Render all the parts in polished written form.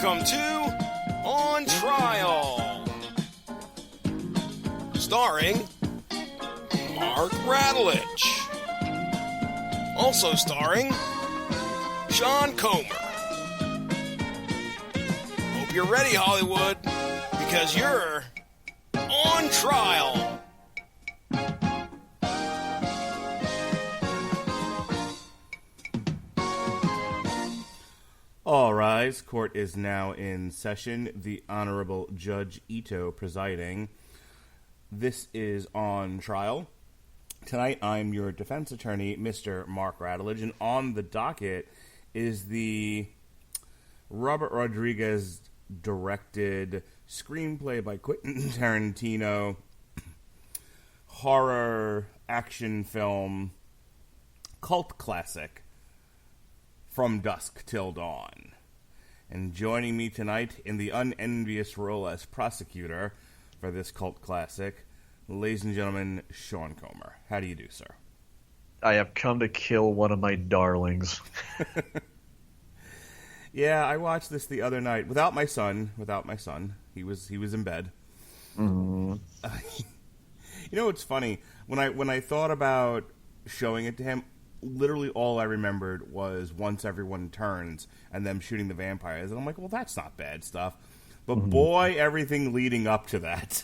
Welcome to On Trial, starring Mark Radulich, also starring Sean Comer. Hope you're ready, Hollywood, because you're on trial. All rise. Court is now in session. The Honorable Judge Ito presiding. This is On Trial. Tonight, I'm your defense attorney, Mr. Mark Radulich, and on the docket is the Robert Rodriguez directed screenplay by Quentin Tarantino horror action film cult classic From Dusk Till Dawn. And joining me tonight in the unenvious role as prosecutor for this cult classic, ladies and gentlemen, Sean Comer. How do you do, sir? I have come to kill one of my darlings. Yeah, I watched this the other night without my son. He was in bed. Mm-hmm. You know what's funny? When I thought about showing it to him, literally all I remembered was Once Everyone Turns and them shooting the vampires. And I'm like, well, that's not bad stuff. But boy, everything leading up to that.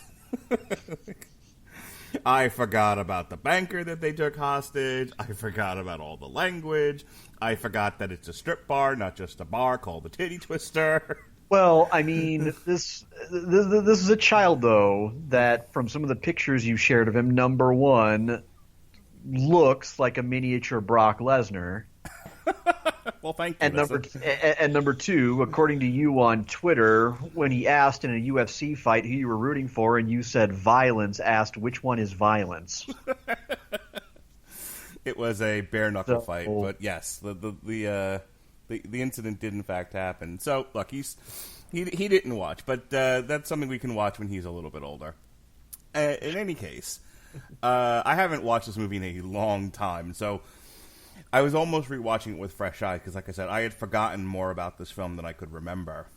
I forgot about the banker that they took hostage. I forgot about all the language. I forgot that it's a strip bar, not just a bar called the Titty Twister. Well, I mean, this is a child, though, that from some of the pictures you shared of him, number one, looks like a miniature Brock Lesnar. Well, thank you. And number two, according to you on Twitter, when he asked in a UFC fight who you were rooting for, and you said violence, asked which one is violence. It was a bare knuckle fight, but yes, the incident did in fact happen. So look, he didn't watch, but that's something we can watch when he's a little bit older. In any case. I haven't watched this movie in a long time, so I was almost rewatching it with fresh eyes because, like I said, I had forgotten more about this film than I could remember.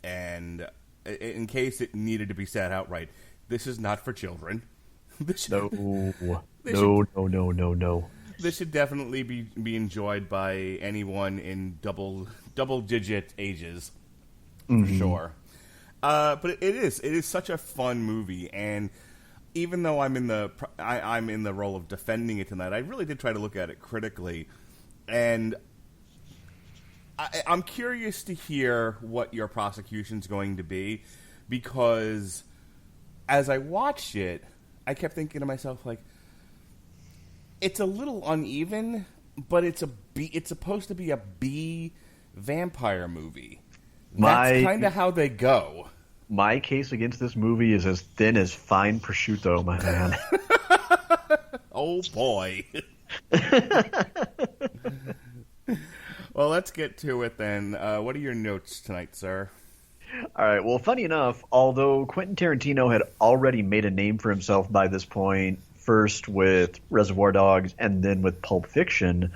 And in case it needed to be said outright, this is not for children. No. This should definitely be enjoyed by anyone in double-digit ages, for sure. But it is such a fun movie, and even though I'm in the role of defending it tonight, I really did try to look at it critically, and I'm curious to hear what your prosecution's going to be, because as I watched it, I kept thinking to myself, like, it's a little uneven, but it's supposed to be a B vampire movie. That's kind of how they go. My case against this movie is as thin as fine prosciutto, my man. Oh, boy. Well, let's get to it then. What are your notes tonight, sir? All right. Well, funny enough, although Quentin Tarantino had already made a name for himself by this point, first with Reservoir Dogs and then with Pulp Fiction,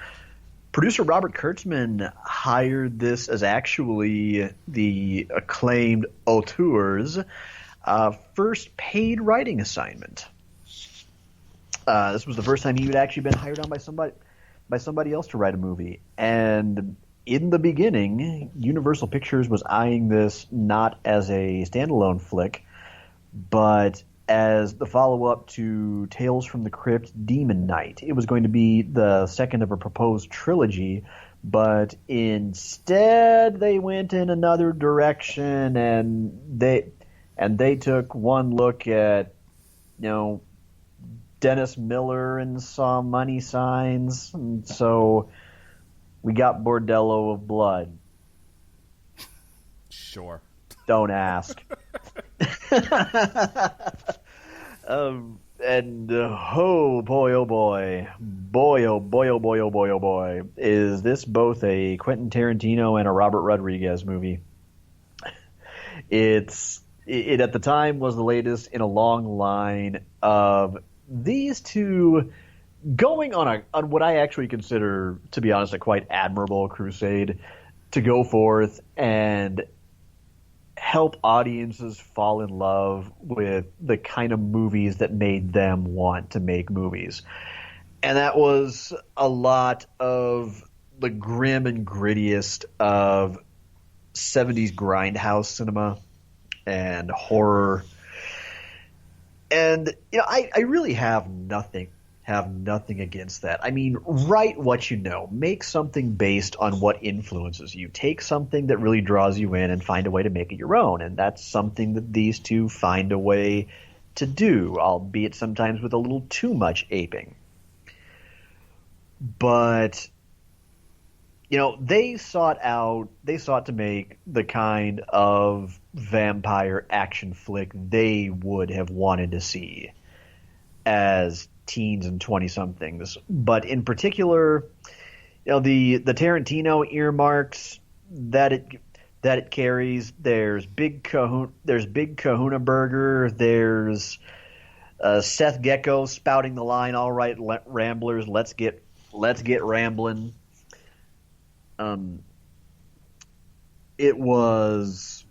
producer Robert Kurtzman hired this as actually the acclaimed auteur's first paid writing assignment. This was the first time he had actually been hired on by somebody else to write a movie. And in the beginning, Universal Pictures was eyeing this not as a standalone flick, but as the follow-up to Tales from the Crypt, Demon Knight. It was going to be the second of a proposed trilogy, but instead they went in another direction, and they took one look at, Dennis Miller and saw money signs, and so we got Bordello of Blood. Sure. Don't ask. Oh boy, oh boy, is this both a Quentin Tarantino and a Robert Rodriguez movie? It at the time was the latest in a long line of these two going on what I actually consider, to be honest, a quite admirable crusade to go forth and help audiences fall in love with the kind of movies that made them want to make movies. And that was a lot of the grim and grittiest of 70s grindhouse cinema and horror. And I really have nothing against that. I mean, write what you know. Make something based on what influences you. Take something that really draws you in and find a way to make it your own. And that's something that these two find a way to do, albeit sometimes with a little too much aping. But they sought to make the kind of vampire action flick they would have wanted to see as teens and 20-somethings. But in particular, the Tarantino earmarks that it carries. There's Big Kahuna Burger. There's Seth Gecko spouting the line, "All right, Ramblers, let's get rambling." It was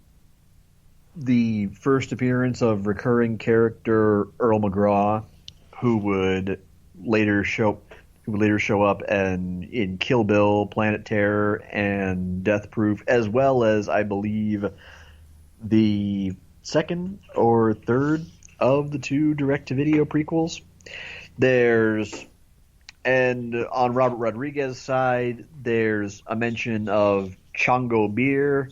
the first appearance of recurring character Earl McGraw, who would later show up in Kill Bill, Planet Terror, and Death Proof, as well as, I believe, the second or third of the two direct-to-video prequels. And on Robert Rodriguez's side, there's a mention of Chongo Beer,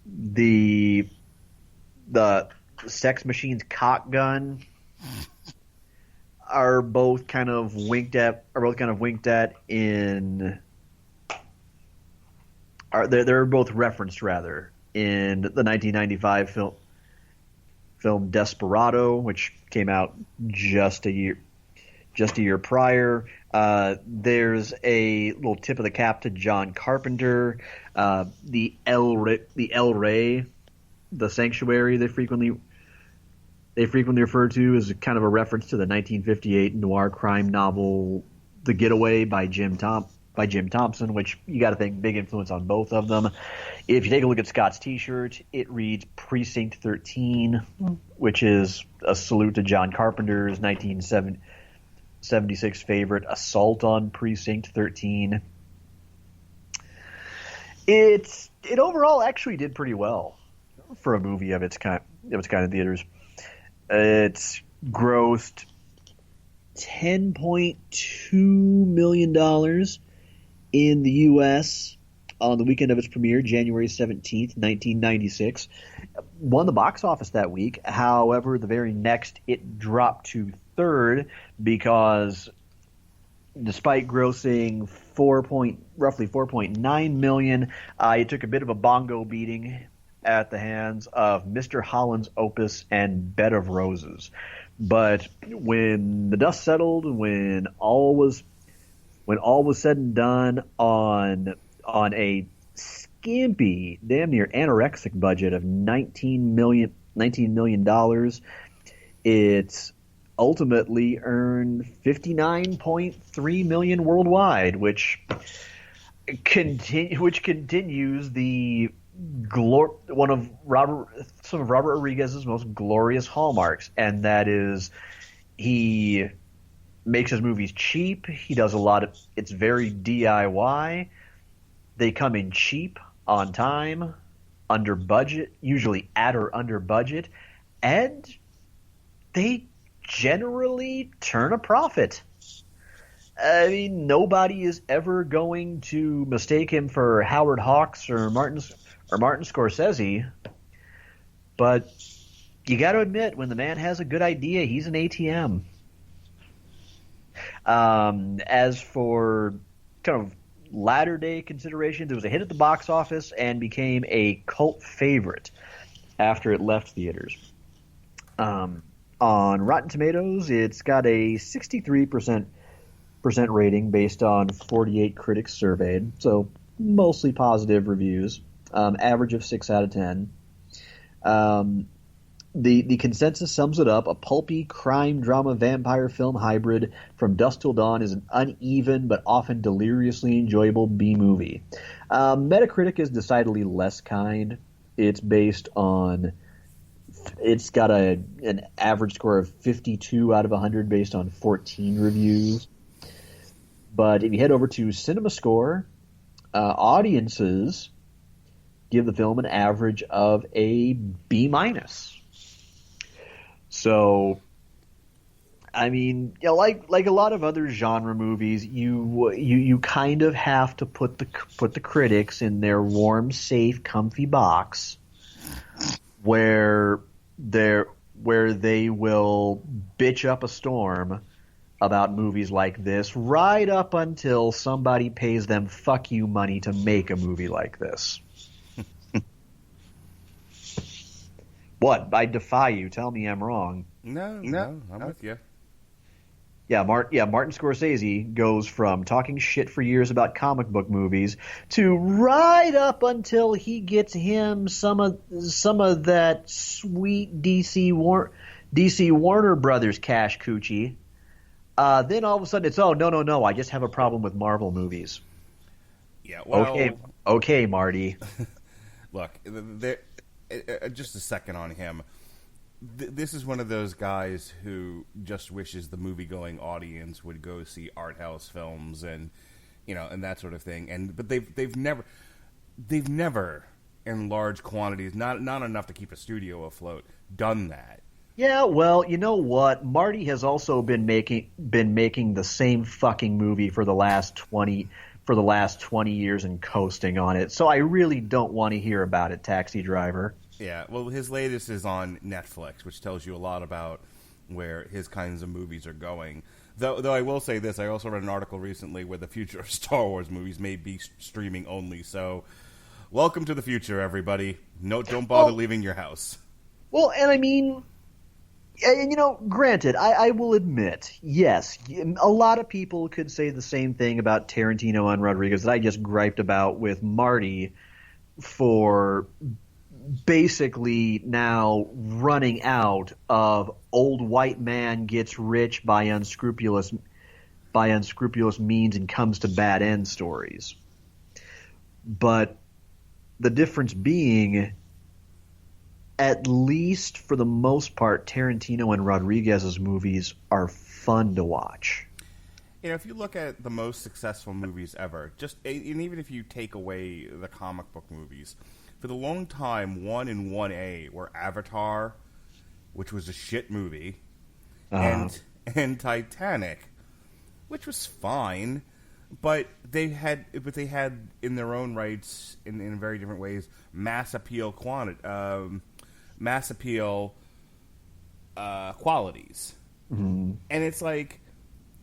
the Sex Machine's cock gun are both kind of winked at in. They're both referenced rather in the 1995 film Desperado, which came out just a year prior. There's a little tip of the cap to John Carpenter. The El Rey, the Sanctuary, they frequently refer to as kind of a reference to the 1958 noir crime novel The Getaway by Jim Thompson, which you got to think big influence on both of them. If you take a look at Scott's T-shirt, it reads Precinct 13, which is a salute to John Carpenter's 1976 favorite, Assault on Precinct 13. It overall actually did pretty well for a movie of its kind in theaters. It's grossed $10.2 million in the U.S. on the weekend of its premiere, January 17th, 1996. Won the box office that week. However, the very next it dropped to third because despite grossing roughly $4.9 million, it took a bit of a bongo beating at the hands of Mr. Holland's Opus and Bed of Roses. But when the dust settled, when all was said and done on a skimpy, damn near anorexic budget of $19 million, it's ultimately earned $59.3 million worldwide, which continues the some of Robert Rodriguez's most glorious hallmarks, and that is he makes his movies cheap. He does a lot of it's very DIY. They come in cheap, on time, under budget, usually at or under budget, and they generally turn a profit. I mean, nobody is ever going to mistake him for Howard Hawks or Martin Scorsese, but you got to admit, when the man has a good idea, he's an ATM. As for kind of latter-day considerations, it was a hit at the box office and became a cult favorite after it left theaters. On Rotten Tomatoes, it's got a 63% rating based on 48 critics surveyed, so mostly positive reviews. Average of 6 out of 10. The consensus sums it up: a pulpy crime drama vampire film hybrid from dusk till dawn is an uneven but often deliriously enjoyable B movie. Metacritic is decidedly less kind. It's based on. It's got an average score of 52 out of 100 based on 14 reviews. But if you head over to CinemaScore, audiences give the film an average of a B minus. So, I mean, like a lot of other genre movies, you kind of have to put the critics in their warm, safe, comfy box where they will bitch up a storm about movies like this right up until somebody pays them fuck you money to make a movie like this. What? I defy you. Tell me I'm wrong. No, I'm with you. Yeah, Martin Scorsese goes from talking shit for years about comic book movies to right up until he gets him some of that sweet DC Warner Brothers cash coochie. Then all of a sudden it's no, I just have a problem with Marvel movies. Yeah, well, okay, Marty. Look, just a second on him. This is one of those guys who just wishes the movie-going audience would go see art house films and that sort of thing. But they've never in large quantities, not enough to keep a studio afloat, done that. Yeah, well, you know what? Marty has also been making the same fucking movie for the last 20 years and coasting on it. So I really don't want to hear about it, Taxi Driver. Yeah, well, his latest is on Netflix, which tells you a lot about where his kinds of movies are going. Though I will say this, I also read an article recently where the future of Star Wars movies may be streaming only. So, welcome to the future, everybody. No, don't bother leaving your house. Well, and I mean, granted, I will admit, yes, a lot of people could say the same thing about Tarantino and Rodriguez that I just griped about with Marty for basically now running out of old white man gets rich by unscrupulous means and comes to bad end stories. But the difference being, at least for the most part, Tarantino and Rodriguez's movies are fun to watch. If you look at the most successful movies ever, and even if you take away the comic book movies, for the long time, 1 and 1A were Avatar, which was a shit movie, and Titanic, which was fine, but they had in their own rights, in very different ways, mass appeal qualities. Mm-hmm. And it's like,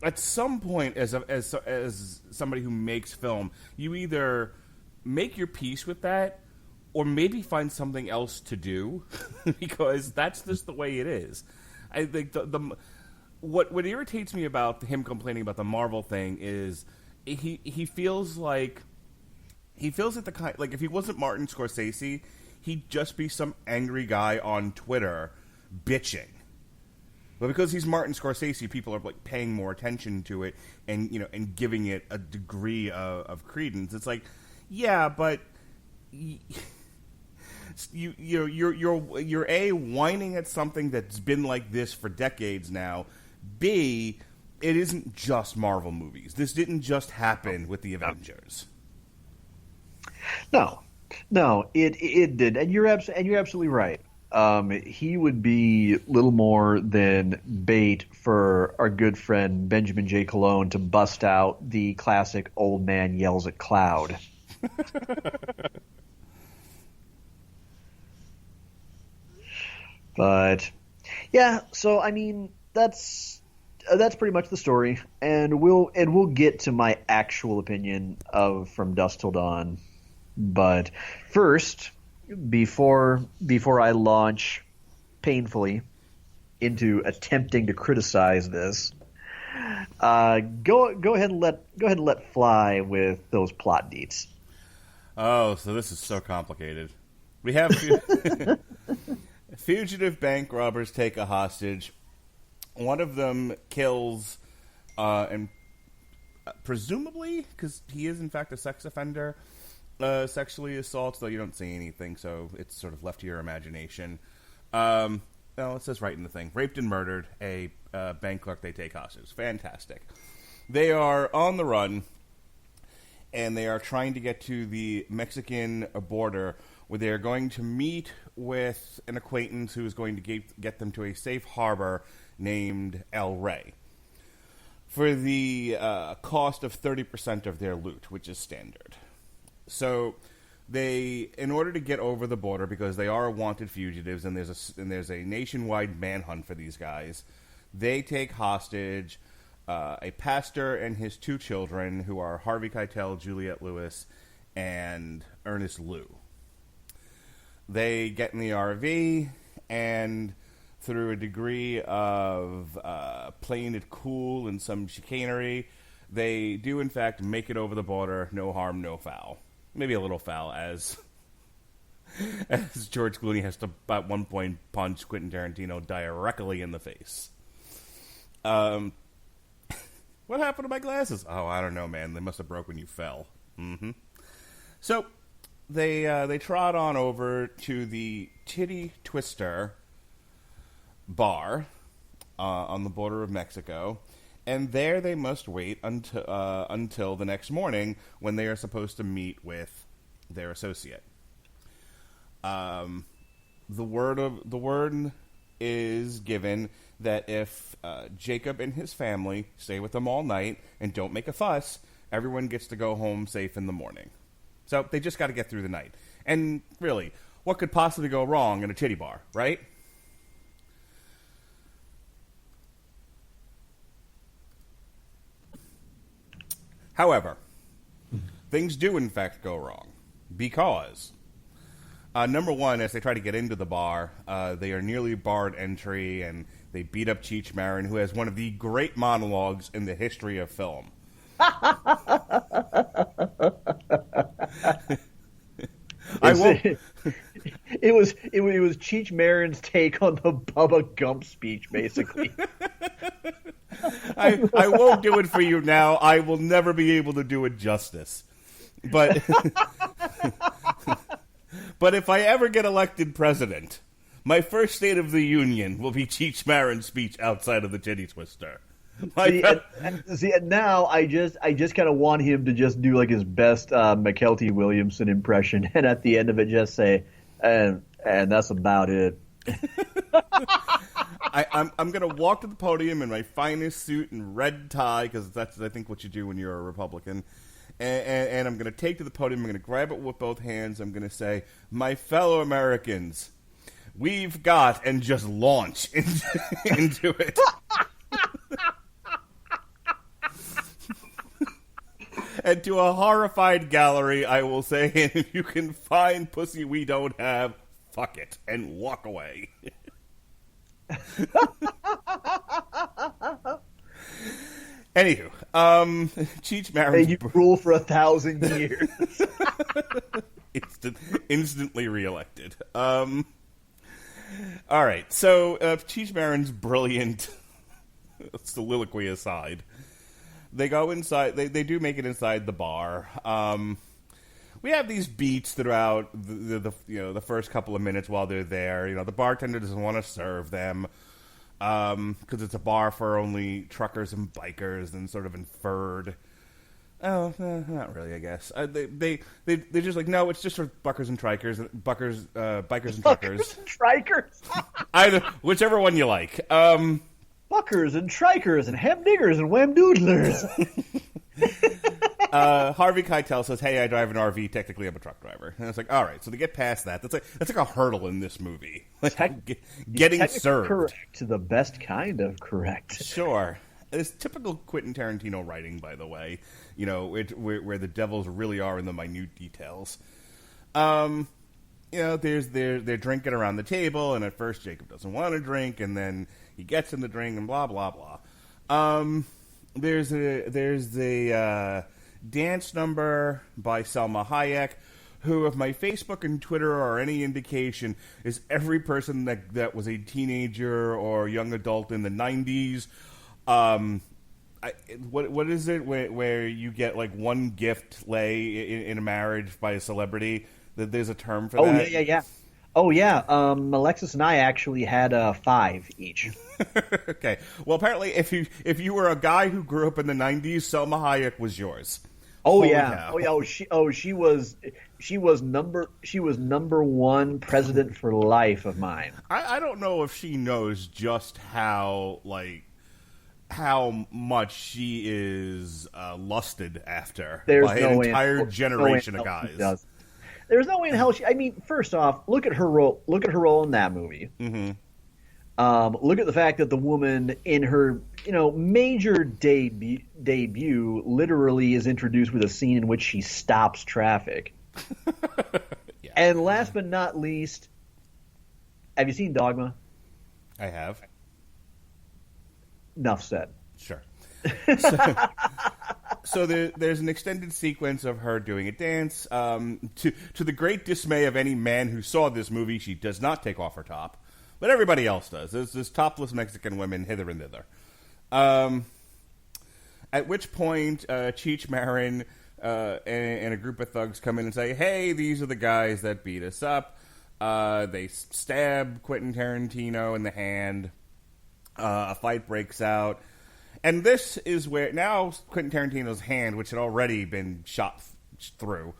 at some point, as somebody who makes film, you either make your peace with that, or maybe find something else to do, because that's just the way it is. I think what irritates me about him complaining about the Marvel thing is he feels like the kind, like, if he wasn't Martin Scorsese, he'd just be some angry guy on Twitter bitching. But because he's Martin Scorsese, people are like paying more attention to it and giving it a degree of credence. It's like, yeah, but you're A, whining at something that's been like this for decades now. B, it isn't just Marvel movies. This didn't just happen with the Avengers. No, it did, and you're absolutely right. He would be little more than bait for our good friend Benjamin J. Cologne to bust out the classic old man yells at cloud. But yeah, so I mean that's pretty much the story, and we'll get to my actual opinion of From Dusk Till Dawn. But first, before I launch painfully into attempting to criticize this, go ahead and let fly with those plot deets. Oh, so this is so complicated. We have fugitive bank robbers take a hostage. One of them kills, and presumably, because he is in fact a sex offender, sexually assaults, though you don't see anything, so it's sort of left to your imagination. No, it says right in the thing. Raped and murdered a bank clerk they take hostage. Fantastic. They are on the run, and they are trying to get to the Mexican border, where they are going to meet with an acquaintance who is going to get them to a safe harbor named El Rey for the cost of 30% of their loot, which is standard. So they, in order to get over the border, because they are wanted fugitives, and there's a nationwide manhunt for these guys, they take hostage a pastor and his 2 children, who are Harvey Keitel, Juliette Lewis, and Ernest Liu. They get in the RV, and through a degree of playing it cool and some chicanery, they do in fact make it over the border, no harm, no foul. Maybe a little foul, as George Clooney has to, at one point, punch Quentin Tarantino directly in the face. What happened to my glasses? Oh, I don't know, man. They must have broke when you fell. Mm-hmm. So they trot on over to the Titty Twister bar on the border of Mexico. And there they must wait until the next morning, when they are supposed to meet with their associate. The word is given that if Jacob and his family stay with them all night and don't make a fuss, everyone gets to go home safe in the morning. So they just got to get through the night. And really, what could possibly go wrong in a titty bar, right? However, things do in fact go wrong, because number one, as they try to get into the bar, they are nearly barred entry, and they beat up Cheech Marin, who has one of the great monologues in the history of film. It was Cheech Marin's take on the Bubba Gump speech, basically. I won't do it for you now. I will never be able to do it justice. But but if I ever get elected president, my first State of the Union will be Cheech Marin's speech outside of the Titty Twister. Now I just kind of want him to just do like his best McKelty Williamson impression, and at the end of it just say, and that's about it. I'm going to walk to the podium in my finest suit and red tie, because that's, I think, what you do when you're a Republican. And I'm going to take to the podium, I'm going to grab it with both hands, I'm going to say, my fellow Americans, we've got, and just launch into it. And to a horrified gallery, I will say, if you can find pussy we don't have, fuck it, and walk away. Anywho, Cheech Marin's... You rule for 1,000 years. Instantly reelected. All right, so Cheech Marin's brilliant soliloquy aside, they go inside. They do make it inside the bar. We have these beats throughout the first couple of minutes while they're there. The bartender doesn't want to serve them because it's a bar for only truckers and bikers, and sort of inferred. Oh, not really, I guess. They're just like, no, it's just for bikers and truckers. Bikers and truckers. Either, whichever one you like. Buckers and trikers and hamdiggers and whamdoodlers. Harvey Keitel says, hey, I drive an RV, technically I'm a truck driver. And it's like, all right, so to get past that, that's like a hurdle in this movie. Like, getting served. Correct, the best kind of correct. Sure. It's typical Quentin Tarantino writing, by the way, where the devils really are in the minute details. They're drinking around the table, and at first Jacob doesn't want to drink, and then he gets in the drink, and blah blah blah. There's a dance number by Selma Hayek, who, if my Facebook and Twitter are any indication, is every person that was a teenager or young adult in the 90s. I what is it where you get like one gift lay in a marriage by a celebrity? That there's a term for that. Yeah. Oh yeah. Alexis and I actually had 5 each. Okay. Well, apparently, if you were a guy who grew up in the '90s, Selma Hayek was yours. Oh Holy yeah. cow. Oh yeah. She was number one president for life of mine. I don't know if she knows just how much she is lusted after by an entire generation of guys. There's no way in hell she. I mean, first off, look at her role. Look at her role in that movie. Mm-hmm. Look at the fact that the woman in her, major debut literally is introduced with a scene in which she stops traffic. Yeah. And last but not least, have you seen Dogma? I have. Enough said. Sure. So there's an extended sequence of her doing a dance. To the great dismay of any man who saw this movie, she does not take off her top, but everybody else does. There's this topless Mexican women hither and thither. At which point, Cheech Marin and a group of thugs come in and say, "Hey, these are the guys that beat us up." They stab Quentin Tarantino in the hand. A fight breaks out. And this is where now Quentin Tarantino's hand, which had already been shot through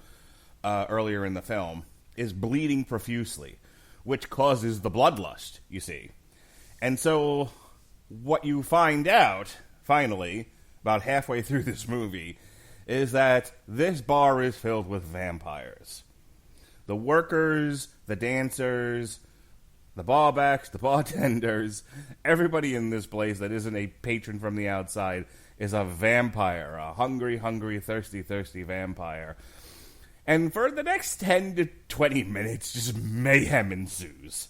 earlier in the film, is bleeding profusely, which causes the bloodlust, you see. And so what you find out, finally, about halfway through this movie, is that this bar is filled with vampires. The workers, the dancers, the barbacks, the bartenders, everybody in this place that isn't a patron from the outside is a vampire, a hungry, hungry, thirsty, thirsty vampire. And for the next 10 to 20 minutes, just mayhem ensues.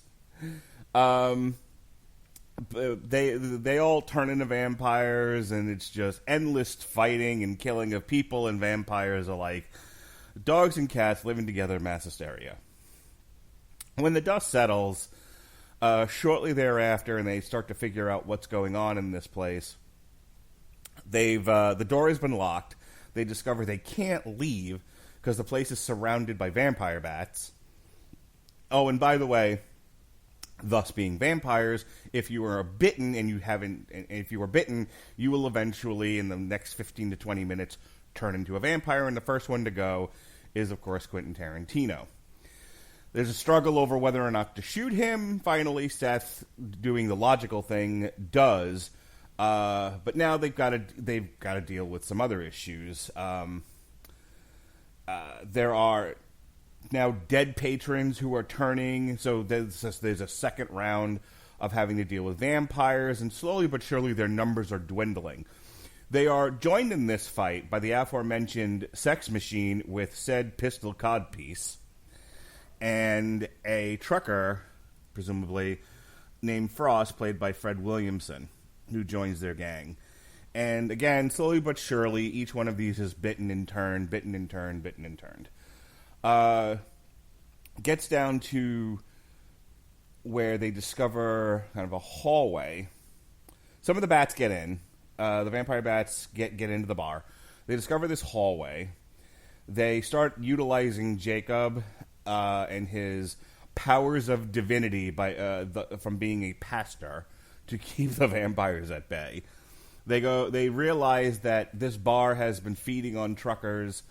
They all turn into vampires, and it's just endless fighting and killing of people and vampires alike. Dogs and cats living together in mass hysteria. When the dust settles, shortly thereafter, and they start to figure out what's going on in this place, the door has been locked. They discover they can't leave because the place is surrounded by vampire bats. Oh, and by the way, thus being vampires, if you are bitten and if you were bitten, you will eventually, in the next 15 to 20 minutes, turn into a vampire, and the first one to go is, of course, Quentin Tarantino. There's a struggle over whether or not to shoot him. Finally, Seth, doing the logical thing, does. But now they've got to deal with some other issues. There are now dead patrons who are turning, so there's a second round of having to deal with vampires, and slowly but surely their numbers are dwindling. They are joined in this fight by the aforementioned sex machine with said pistol codpiece, and a trucker, presumably, named Frost, played by Fred Williamson, who joins their gang. And again, slowly but surely, each one of these is bitten and turned, bitten and turned, bitten and turned. Gets down to where they discover kind of a hallway. Some of the bats get in. The vampire bats get into the bar. They discover this hallway. They start utilizing Jacob and his powers of divinity from being a pastor to keep the vampires at bay. They realize that this bar has been feeding on truckers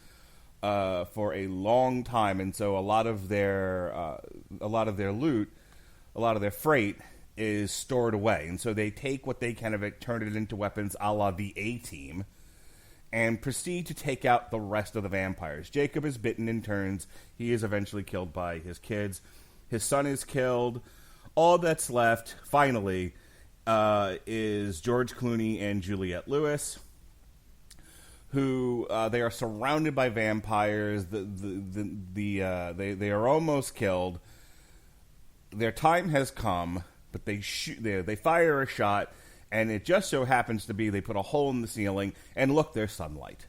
for a long time, and so a lot of their loot, a lot of their freight is stored away, and so they take what they can of it, turn it into weapons, a la the A-Team, and proceed to take out the rest of the vampires. Jacob is bitten and turns. He is eventually killed by his kids. His son is killed. All that's left, finally, is George Clooney and Juliette Lewis, who they are surrounded by vampires. They are almost killed. Their time has come, but they fire a shot, and it just so happens to be they put a hole in the ceiling, and look, there's sunlight.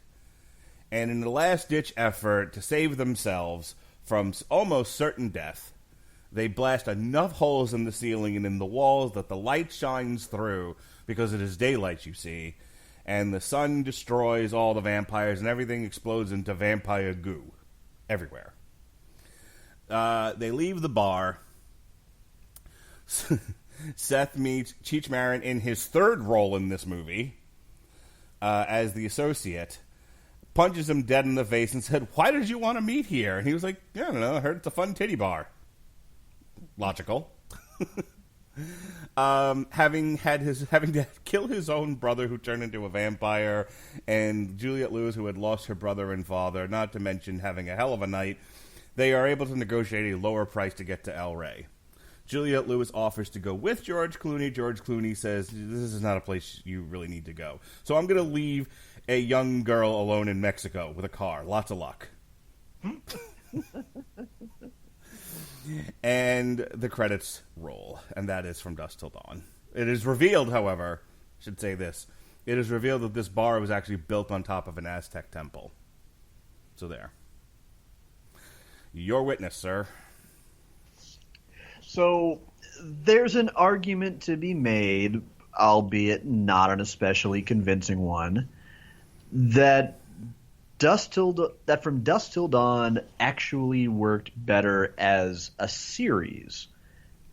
And in the last-ditch effort to save themselves from almost certain death, they blast enough holes in the ceiling and in the walls that the light shines through, because it is daylight, you see, and the sun destroys all the vampires, and everything explodes into vampire goo everywhere. They leave the bar. Seth meets Cheech Marin in his third role in this movie as the associate, punches him dead in the face and said, "Why did you want to meet here?" And he was like, "Yeah, I don't know, I heard it's a fun titty bar." Logical. Having to kill his own brother who turned into a vampire, and Juliette Lewis who had lost her brother and father, not to mention having a hell of a night, they are able to negotiate a lower price to get to El Rey. Juliette Lewis offers to go with George Clooney. George Clooney says, "This is not a place you really need to go. So I'm going to leave a young girl alone in Mexico with a car. Lots of luck." And the credits roll, and that is From Dusk Till Dawn. It is revealed, however, I should say this, it is revealed that this bar was actually built on top of an Aztec temple. So there. Your witness, sir. So there's an argument to be made, albeit not an especially convincing one, that From Dusk Till Dawn actually worked better as a series,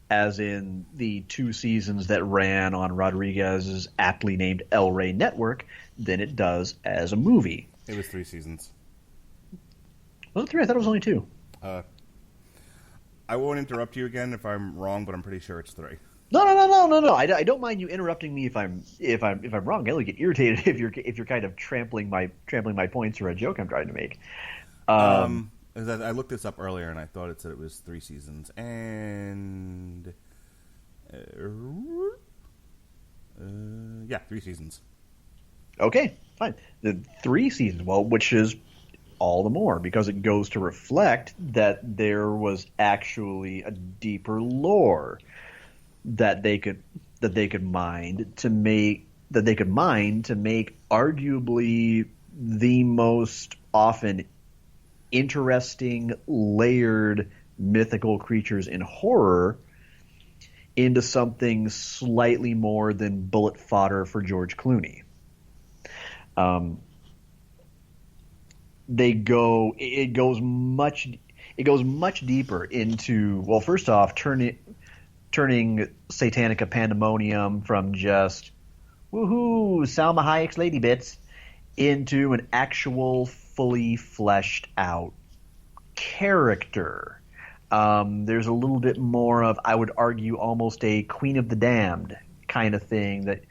as in the 2 seasons that ran on Rodriguez's aptly named El Rey network, than it does as a movie. It was 3 seasons. Was it 3? I thought it was only 2. I won't interrupt you again if I'm wrong, but I'm pretty sure it's 3. No. I don't mind you interrupting me if I'm wrong. I only get irritated if you're kind of trampling my points or a joke I'm trying to make. I looked this up earlier and I thought it said it was 3 seasons, and 3 seasons. Okay, fine. The 3 seasons, well, which is all the more because it goes to reflect that there was actually a deeper lore that they could mine to make arguably the most often interesting layered mythical creatures in horror into something slightly more than bullet fodder for George Clooney. It goes much deeper into, well, first off, turning Satanica Pandemonium from just woohoo Salma Hayek's lady bits into an actual fully fleshed out character. There's a little bit more of, I would argue, almost a Queen of the Damned kind of thing that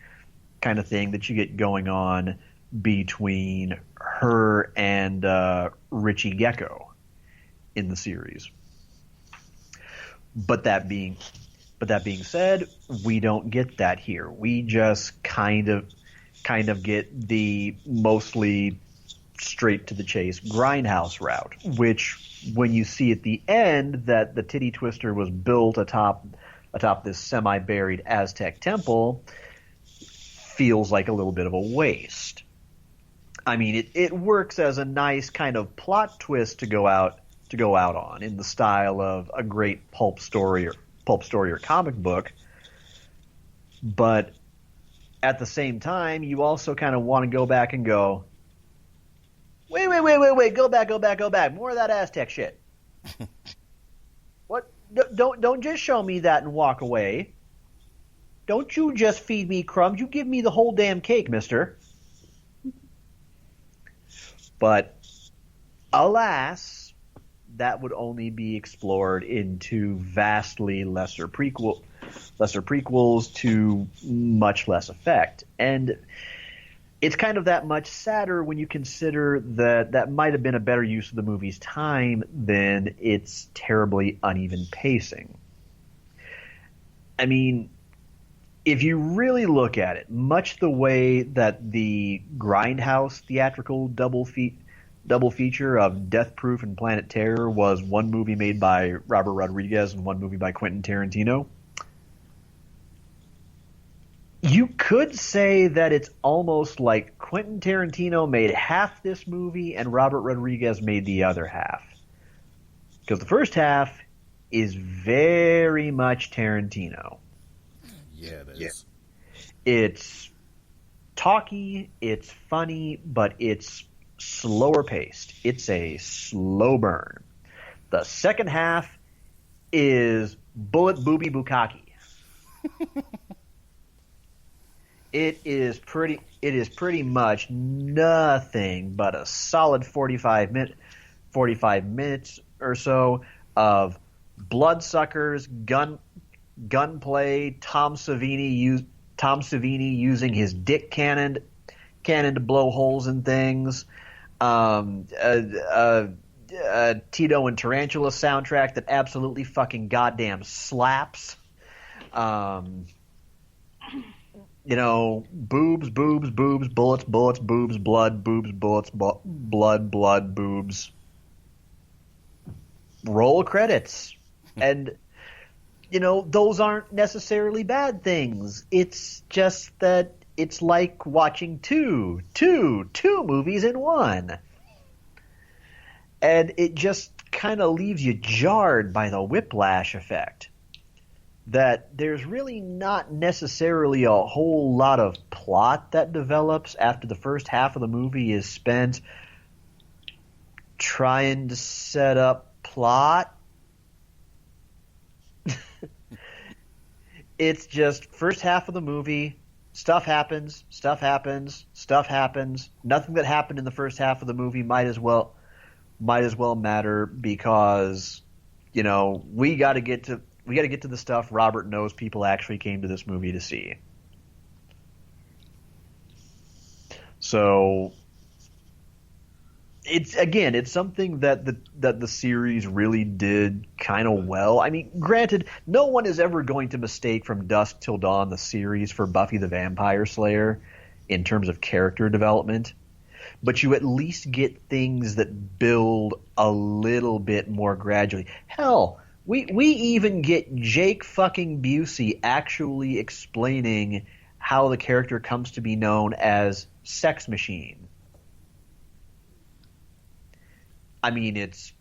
you get going on between her and Richie Gecko in the series. But that being said, we don't get that here. We just kind of get the mostly straight to the chase grindhouse route, which when you see at the end that the titty twister was built atop this semi-buried Aztec temple, feels like a little bit of a waste. I mean, it works as a nice kind of plot twist to go out on in the style of a great pulp story or comic book, but at the same time, you also kind of want to go back and go, wait, go back, more of that Aztec shit. What? Don't just show me that and walk away. Don't you just feed me crumbs. You give me the whole damn cake, mister. But alas, that would only be explored into vastly lesser prequels to much less effect. And it's kind of that much sadder when you consider that might have been a better use of the movie's time than its terribly uneven pacing. I mean, if you really look at it, much the way that the Grindhouse theatrical double feature of Death Proof and Planet Terror was one movie made by Robert Rodriguez and one movie by Quentin Tarantino, you could say that it's almost like Quentin Tarantino made half this movie and Robert Rodriguez made the other half. Because the first half is very much Tarantino. Yeah, it is. talky, it's funny, but it's slower paced. It's a slow burn. The second half is bullet booby bukkake. It is pretty much nothing but a solid 45 minutes or so of bloodsuckers, gunplay, Tom Savini using his dick cannon to blow holes in things, Tito and Tarantula soundtrack that absolutely fucking goddamn slaps. Boobs, bullets, boobs, blood, bullets, blood, boobs. Roll credits. And, those aren't necessarily bad things. It's just that it's like watching two movies in one. And it just kind of leaves you jarred by the whiplash effect. That there's really not necessarily a whole lot of plot that develops after the first half of the movie is spent trying to set up plot. It's just first half of the movie, stuff happens. Nothing that happened in the first half of the movie might as well matter because, we got to get to the stuff Robert knows people actually came to this movie to see. So it's something that the series really did kind of well. I mean, granted, no one is ever going to mistake From Dusk Till Dawn the series for Buffy the Vampire Slayer in terms of character development, but you at least get things that build a little bit more gradually. Hell, we even get Jake fucking Busey actually explaining how the character comes to be known as Sex Machine. I mean, it's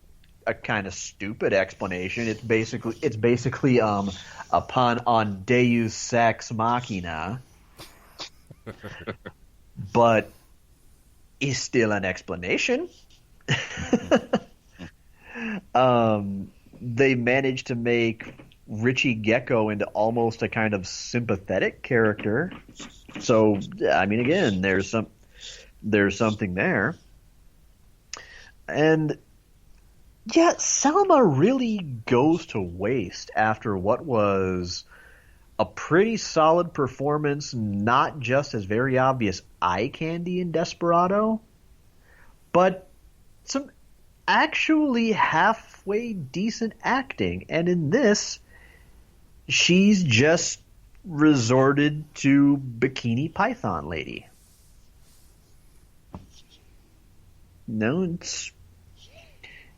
a kind of stupid explanation. It's basically a pun on Deus Ex Machina, but is still an explanation. They managed to make Richie Gecko into almost a kind of sympathetic character. So, I mean, again, there's something there. And yeah, Selma really goes to waste after what was a pretty solid performance, not just as very obvious eye candy in Desperado, but some actually halfway decent acting. And in this, she's just resorted to Bikini Python Lady. No,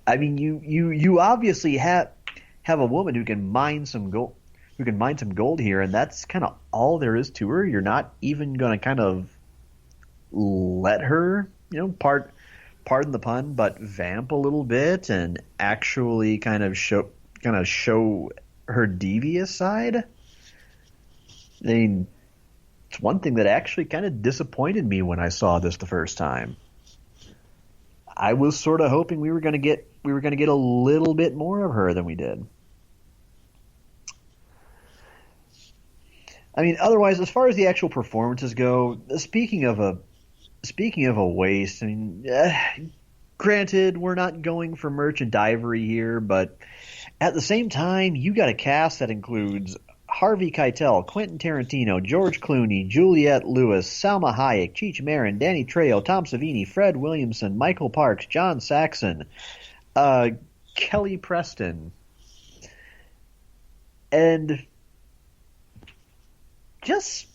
I mean, you obviously have a woman who can mine some gold, here, and that's kind of all there is to her. You're not even going to kind of let her, pardon the pun, but vamp a little bit and actually kind of show her devious side. I mean, it's one thing that actually kind of disappointed me when I saw this the first time. I was sort of hoping we were going to get a little bit more of her than we did. I mean, otherwise, as far as the actual performances go, speaking of a waste, I mean, granted, we're not going for merchant ivory here, but at the same time, you got a cast that includes Harvey Keitel, Quentin Tarantino, George Clooney, Juliette Lewis, Salma Hayek, Cheech Marin, Danny Trejo, Tom Savini, Fred Williamson, Michael Parks, John Saxon, Kelly Preston, and just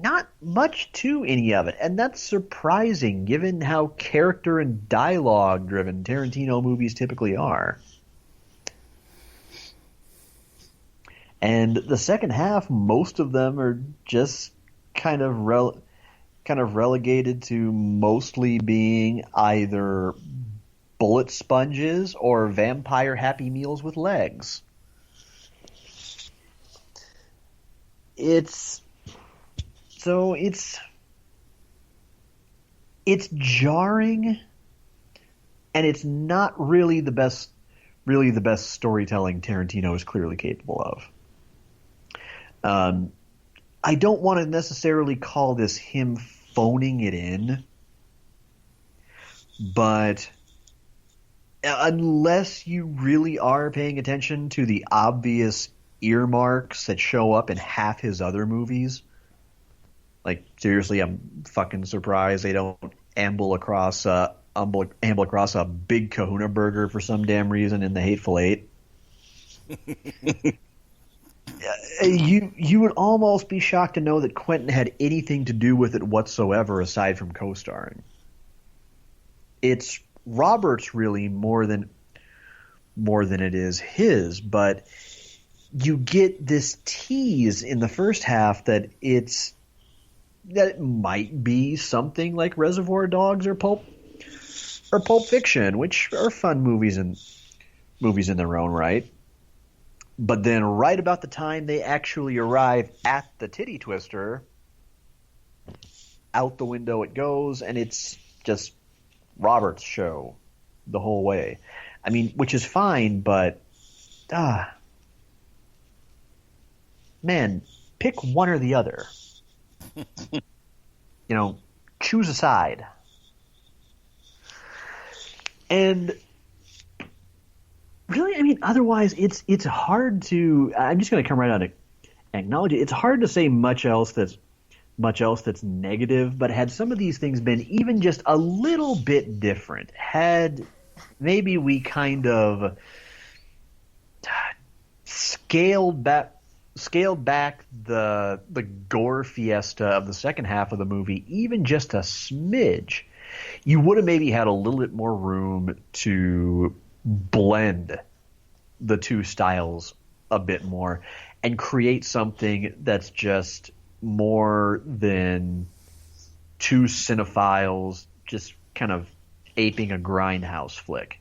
not much to any of it. And that's surprising given how character and dialogue driven Tarantino movies typically are. And the second half, most of them are just kind of relegated to mostly being either bullet sponges or vampire Happy Meals with legs. it's jarring, and it's not really the best storytelling Tarantino is clearly capable of. I don't want to necessarily call this him phoning it in, but unless you really are paying attention to the obvious earmarks that show up in half his other movies, like seriously, I'm fucking surprised they don't amble across a big Kahuna burger for some damn reason in The Hateful Eight. You would almost be shocked to know that Quentin had anything to do with it whatsoever aside from co-starring. It's Robert's really more than it is his, but you get this tease in the first half that it might be something like Reservoir Dogs or Pulp Fiction, which are fun movies in their own right. But then right about the time they actually arrive at the titty twister, out the window it goes, and it's just Robert's show the whole way. I mean, which is fine, but man, pick one or the other. Choose a side. And really, I mean, otherwise, it's hard to. I'm just going to come right out and acknowledge it. It's hard to say much else that's negative. But had some of these things been even just a little bit different, had maybe we kind of scaled back the gore fiesta of the second half of the movie, even just a smidge, you would have maybe had a little bit more room to blend the two styles a bit more and create something that's just more than two cinephiles just kind of aping a grindhouse flick.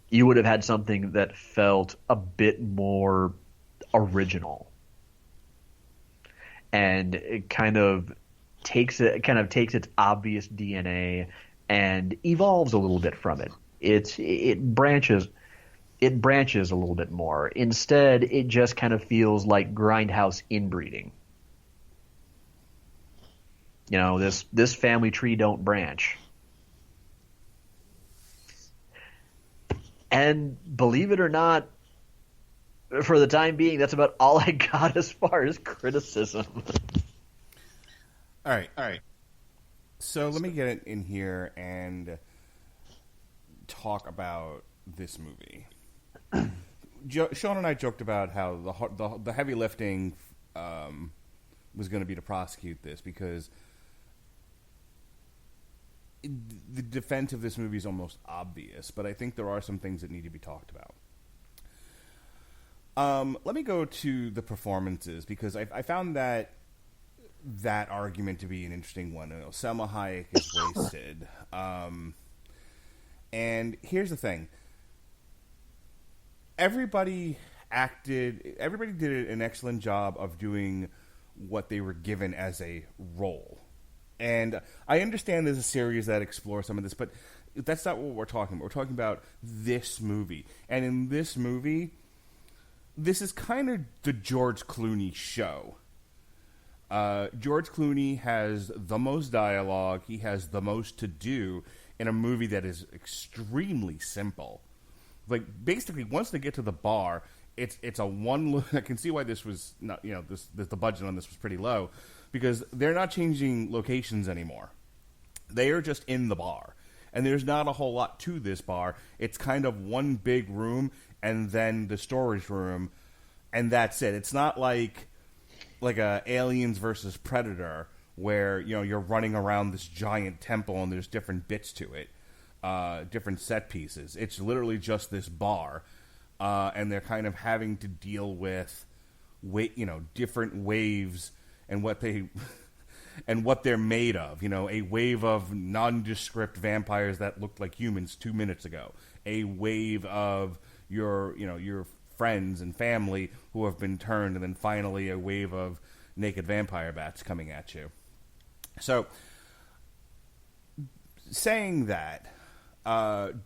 You would have had something that felt a bit more original, and it kind of takes its obvious DNA and evolves a little bit from it. It branches a little bit more. Instead, it just kind of feels like grindhouse inbreeding. This family tree don't branch. And believe it or not, for the time being, that's about all I got as far as criticism. All right. So let me get in here and talk about this movie. Sean and I joked about how the heavy lifting was going to be to prosecute this, because the defense of this movie is almost obvious, but I think there are some things that need to be talked about. Let me go to the performances, because I found that argument to be an interesting one. Selma Hayek is wasted. And here's the thing. Everybody did an excellent job of doing what they were given as a role. And I understand there's a series that explores some of this, but that's not what we're talking about. We're talking about this movie. And in this movie, this is kind of the George Clooney show. George Clooney has the most dialogue. He has the most to do in a movie that is extremely simple. Like, basically, once they get to the bar, it's a one look. I can see why this was not, the budget on this was pretty low, because they're not changing locations anymore. They are just in the bar, and there's not a whole lot to this bar. It's kind of one big room and then the storage room, and that's it. It's not like a Aliens versus Predator, where you're running around this giant temple and there's different bits to it, different set pieces. It's literally just this bar, and they're kind of having to deal with different waves and what they're made of. A wave of nondescript vampires that looked like humans 2 minutes ago. A wave of your friends and family who have been turned, and then finally a wave of naked vampire bats coming at you. So saying that,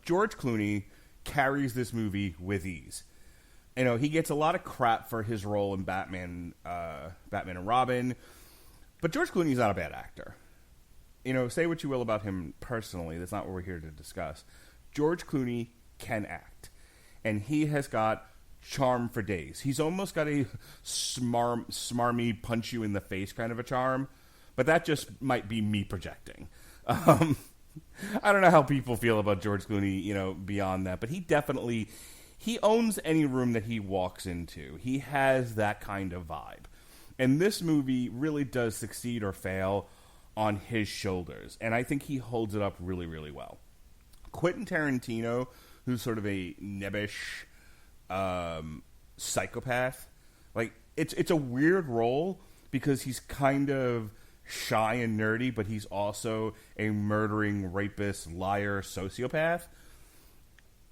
George Clooney carries this movie with ease. You know, he gets a lot of crap for his role in Batman and Robin, but George Clooney's not a bad actor. You know, say what you will about him personally, that's not what we're here to discuss. George Clooney can act, and he has got charm for days. He's almost got a smarmy, punch you in the face kind of a charm, but that just might be me projecting. I don't know how people feel about George Clooney, you know, beyond that, but he owns any room that he walks into. He has that kind of vibe. And this movie really does succeed or fail on his shoulders, and I think he holds it up really, really well. Quentin Tarantino, who's sort of a nebbish psychopath, like it's a weird role because he's kind of shy and nerdy, but he's also a murdering, rapist, liar, sociopath.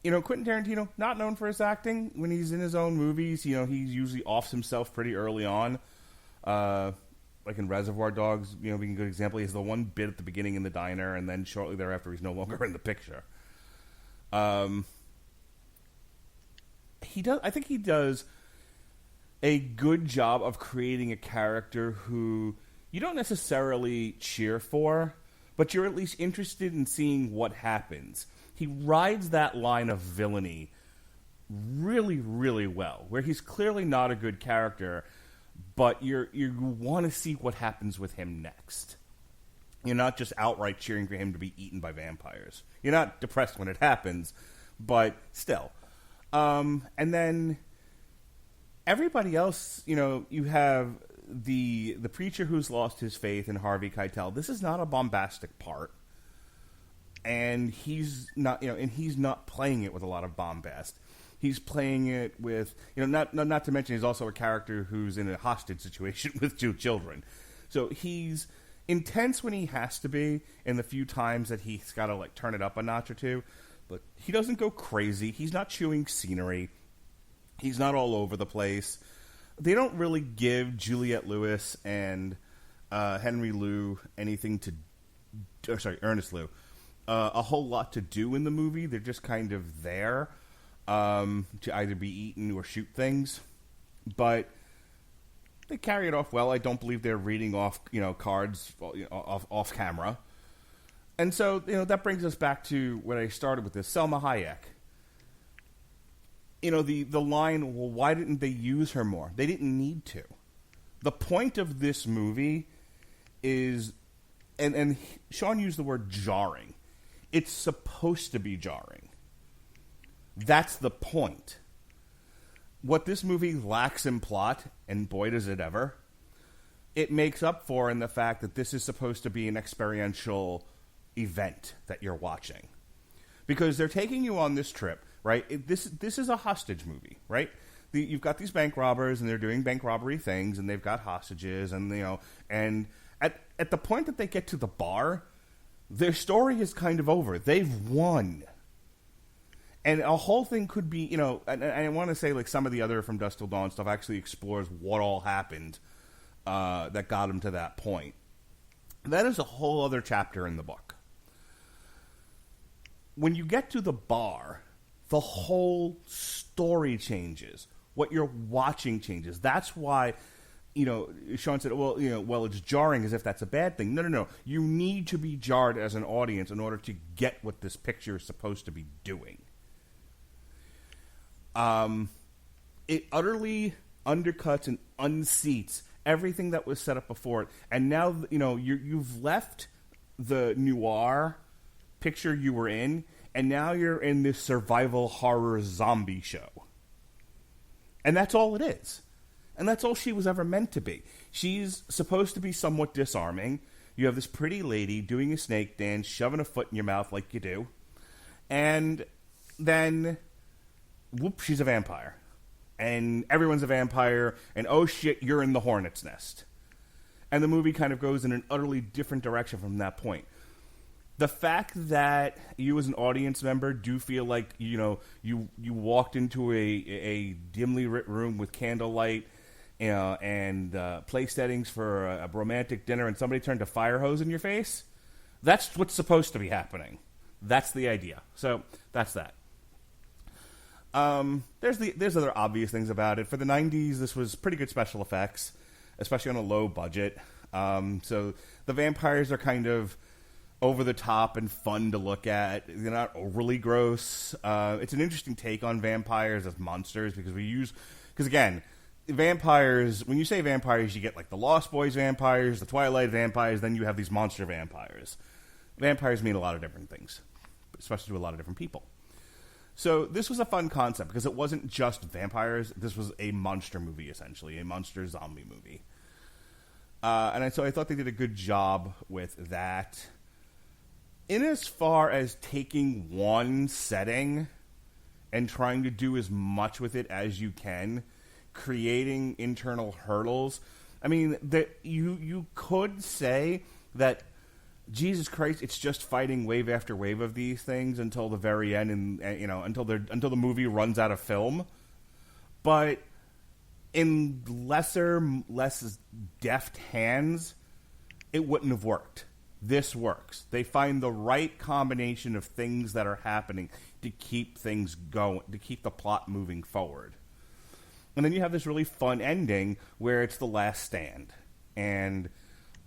You know, Quentin Tarantino, not known for his acting. When he's in his own movies, you know, he usually offs himself pretty early on. Like in Reservoir Dogs, you know, being a good example, he has the one bit at the beginning in the diner, and then shortly thereafter, he's no longer in the picture. I think he does a good job of creating a character who you don't necessarily cheer for, but you're at least interested in seeing what happens. He rides that line of villainy really, really well, where he's clearly not a good character, but you want to see what happens with him next. You're not just outright cheering for him to be eaten by vampires. You're not depressed when it happens, but still. And then everybody else, you know, you have the preacher who's lost his faith in Harvey Keitel. This is not a bombastic part. And he's not, you know, and he's not playing it with a lot of bombast. He's playing it with, you know, not to mention he's also a character who's in a hostage situation with 2 children. So he's intense when he has to be, and the few times that he's got to like turn it up a notch or two. But he doesn't go crazy. He's not chewing scenery. He's not all over the place. They don't really give Juliette Lewis and Henry Liu anything to, Ernest Liu, a whole lot to do in the movie. They're just kind of there to either be eaten or shoot things. But they carry it off well. I don't believe they're reading off, you know, cards, you know, off camera. And so, you know, that brings us back to when I started with this, Selma Hayek. You know, the line, well, why didn't they use her more? They didn't need to. The point of this movie is, and Sean used the word jarring. It's supposed to be jarring. That's the point. What this movie lacks in plot, and boy does it ever, it makes up for in the fact that this is supposed to be an experiential event that you're watching. Because they're taking you on this trip, right? This is a hostage movie, right? You've got these bank robbers, and they're doing bank robbery things, and they've got hostages, and, you know, and at the point that they get to the bar, their story is kind of over. They've won. And a whole thing could be, you know, and I want to say, like, some of the other From Dusk Till Dawn stuff actually explores what all happened that got them to that point. That is a whole other chapter in the book. When you get to the bar, the whole story changes. What you're watching changes. That's why, you know, Sean said, well, it's jarring as if that's a bad thing. No. You need to be jarred as an audience in order to get what this picture is supposed to be doing. It utterly undercuts and unseats everything that was set up before it. And now, you know, you've left the noir picture you were in, and now you're in this survival horror zombie show. And that's all it is. And that's all she was ever meant to be. She's supposed to be somewhat disarming. You have this pretty lady doing a snake dance, shoving a foot in your mouth like you do. And then, whoop, she's a vampire. And everyone's a vampire, and oh shit, you're in the hornet's nest. And the movie kind of goes in an utterly different direction from that point. The fact that you as an audience member do feel like, you know, you walked into a dimly lit room with candlelight, you know, and place settings for a romantic dinner, and somebody turned a fire hose in your face, That's what's supposed to be happening. That's the idea. So that's that. There's other obvious things about it. For the 90s, this was pretty good special effects, especially on a low budget. So the vampires are kind of over the top and fun to look at. They're not overly gross. It's an interesting take on vampires as monsters because again, vampires, when you say vampires, you get like the Lost Boys vampires, the Twilight vampires, then you have these monster vampires. Vampires mean a lot of different things, especially to a lot of different people. So this was a fun concept because it wasn't just vampires. This was a monster movie, essentially, a monster zombie movie. So I thought they did a good job with that. In as far as taking one setting and trying to do as much with it as you can, creating internal hurdles. I mean, you could say that, Jesus Christ, it's just fighting wave after wave of these things until the very end, and until the movie runs out of film. But in less deft hands, it wouldn't have worked. This works. They find the right combination of things that are happening to keep things going, to keep the plot moving forward. And then you have this really fun ending where it's the last stand, and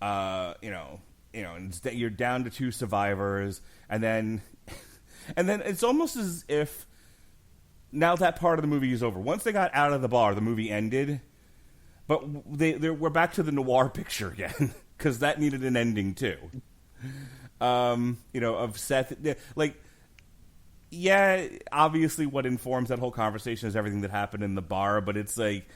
you're down to 2 survivors, and then it's almost as if now that part of the movie is over. Once they got out of the bar, the movie ended, but we're back to the noir picture again because that needed an ending too. Of Seth, like. Yeah, obviously what informs that whole conversation is everything that happened in the bar, but it's like,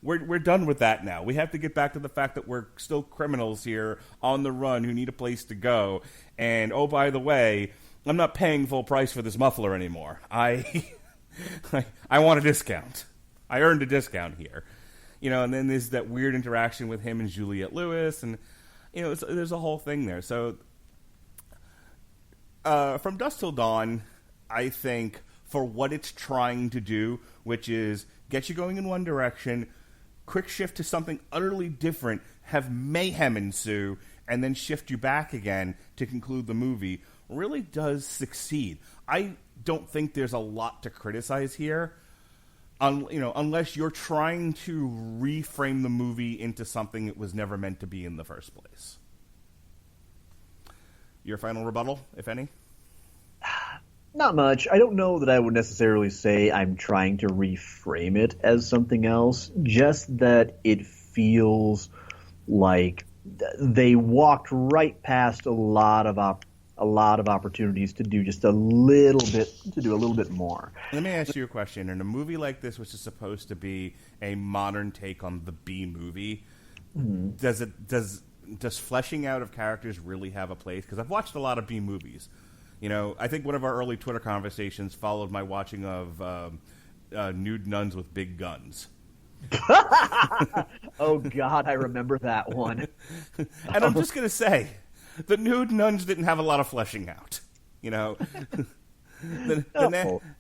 we're done with that now. We have to get back to the fact that we're still criminals here on the run who need a place to go. And, oh, by the way, I'm not paying full price for this muffler anymore. I want a discount. I earned a discount here. And then there's that weird interaction with him and Juliette Lewis, and, there's a whole thing there. So From Dusk Till Dawn, I think, for what it's trying to do, which is get you going in one direction, quick shift to something utterly different, have mayhem ensue, and then shift you back again to conclude the movie, really does succeed. I don't think there's a lot to criticize here, unless you're trying to reframe the movie into something it was never meant to be in the first place. Your final rebuttal, if any? Not much. I don't know that I would necessarily say I'm trying to reframe it as something else, just that it feels like they walked right past a lot of opportunities to do just a little bit more. Let me ask you a question. In a movie like this, which is supposed to be a modern take on the B movie, does fleshing out of characters really have a place? Because I've watched a lot of B movies. I think one of our early Twitter conversations followed my watching of nude nuns with big guns. Oh, God, I remember that one. And I'm just going to say, the nude nuns didn't have a lot of fleshing out. The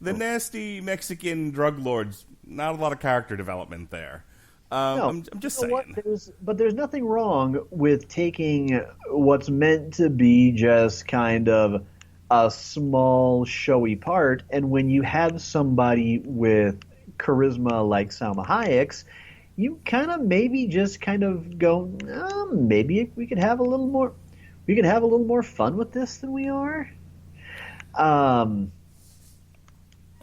nasty Mexican drug lords, not a lot of character development there. I'm just saying. But there's nothing wrong with taking what's meant to be just kind of a small, showy part, and when you have somebody with charisma like Salma Hayek's, you kind of maybe just kind of go, maybe we could have a little more. We could have a little more fun with this than we are.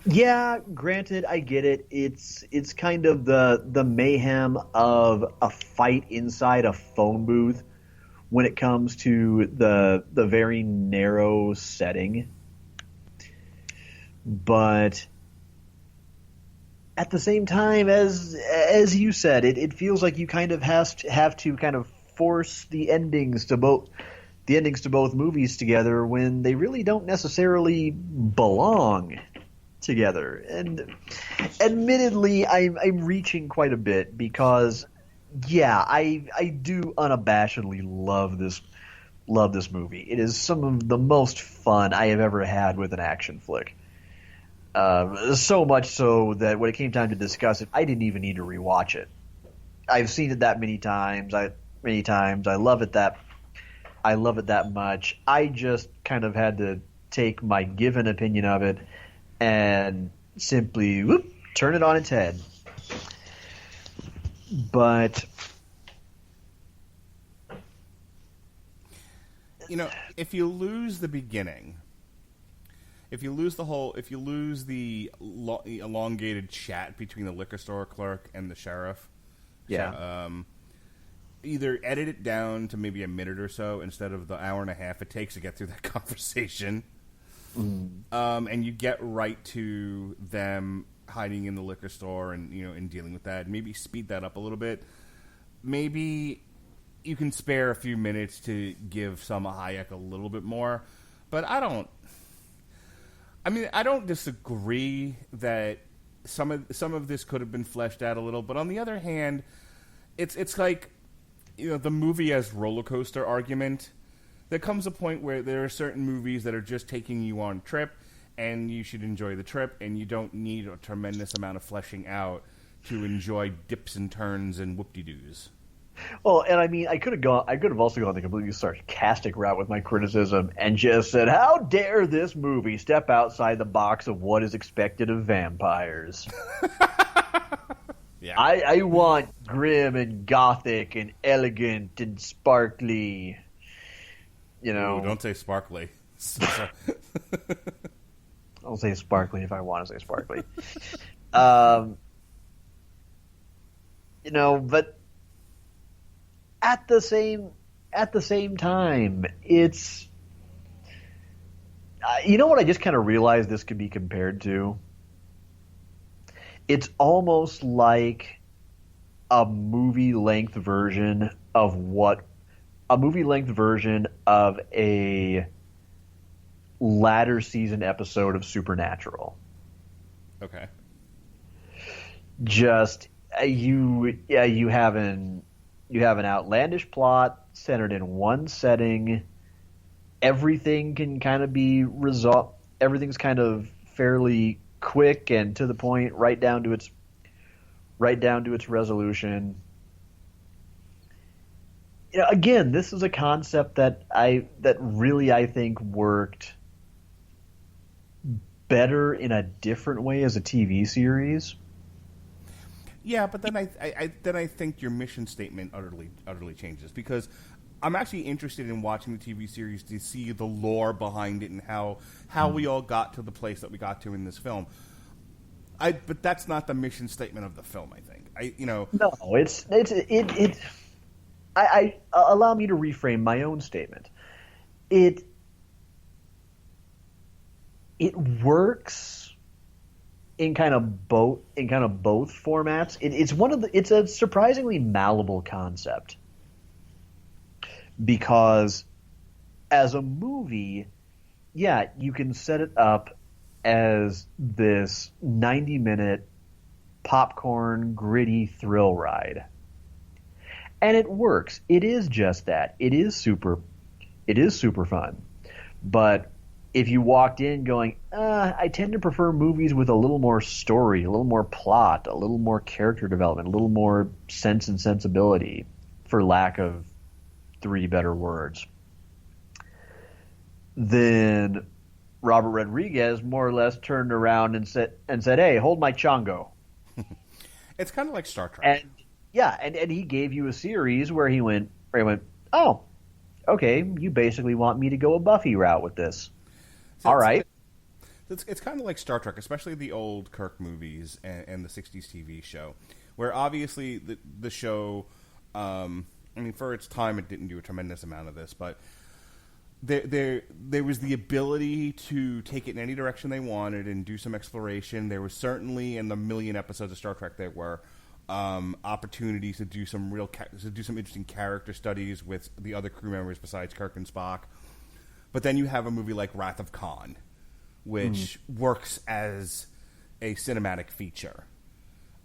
Yeah, granted, I get it. It's kind of the mayhem of a fight inside a phone booth when it comes to the very narrow setting. But at the same time, as you said, it feels like you kind of have to kind of force the endings to both movies together when they really don't necessarily belong together. And admittedly, I'm reaching quite a bit because, yeah, I do unabashedly love this movie. It is some of the most fun I have ever had with an action flick. So much so that when it came time to discuss it, I didn't even need to rewatch it. I've seen it that many times. I love it I love it that much. I just kind of had to take my given opinion of it and simply turn it on its head. But if you lose the beginning, if you lose the elongated chat between the liquor store clerk and the sheriff, yeah. Either edit it down to maybe a minute or so instead of the hour and a half it takes to get through that conversation. And you get right to them hiding in the liquor store and dealing with that. Maybe speed that up a little bit. Maybe you can spare a few minutes to give Salma Hayek a little bit more. But I don't disagree that some of this could have been fleshed out a little. But on the other hand, it's like the movie as roller coaster argument. There comes a point where there are certain movies that are just taking you on a trip, and you should enjoy the trip, and you don't need a tremendous amount of fleshing out to enjoy dips and turns and whoop-de-doos. Well, and I could have also gone the completely sarcastic route with my criticism and just said, how dare this movie step outside the box of what is expected of vampires? Yeah. I want grim and gothic and elegant and sparkly. Ooh, don't say sparkly. I'll say sparkly if I want to say sparkly. But at the same time, it's what I just kind of realized this could be compared to. It's almost like a movie-length version of a latter season episode of Supernatural. Okay. Just you have an outlandish plot centered in one setting. Everything can kind of be resolved. Everything's kind of fairly quick and to the point, right down to its resolution. Again, this is a concept that really I think worked better in a different way as a TV series. Yeah, but then I think your mission statement utterly changes, because I'm actually interested in watching the TV series to see the lore behind it and how we all got to the place that we got to in this film. But that's not the mission statement of the film, I think. No, it's allow me to reframe my own statement. It works in kind of both formats. It's a surprisingly malleable concept, because as a movie, yeah, you can set it up as this 90-minute popcorn gritty thrill ride. And it works. It is just that. It is super fun. But if you walked in going, I tend to prefer movies with a little more story, a little more plot, a little more character development, a little more sense and sensibility, for lack of three better words, then Robert Rodriguez more or less turned around and said, "Hey, hold my chongo." It's kind of like Star Trek. And he gave you a series where he went, "Oh, okay, you basically want me to go a Buffy route with this." So all right. It's kind of like Star Trek, especially the old Kirk movies and the 60s TV show, where obviously the show, for its time, it didn't do a tremendous amount of this, but there was the ability to take it in any direction they wanted and do some exploration. There was certainly, in the million episodes of Star Trek, there were opportunities to do some interesting character studies with the other crew members besides Kirk and Spock. But then you have a movie like Wrath of Khan, which works as a cinematic feature,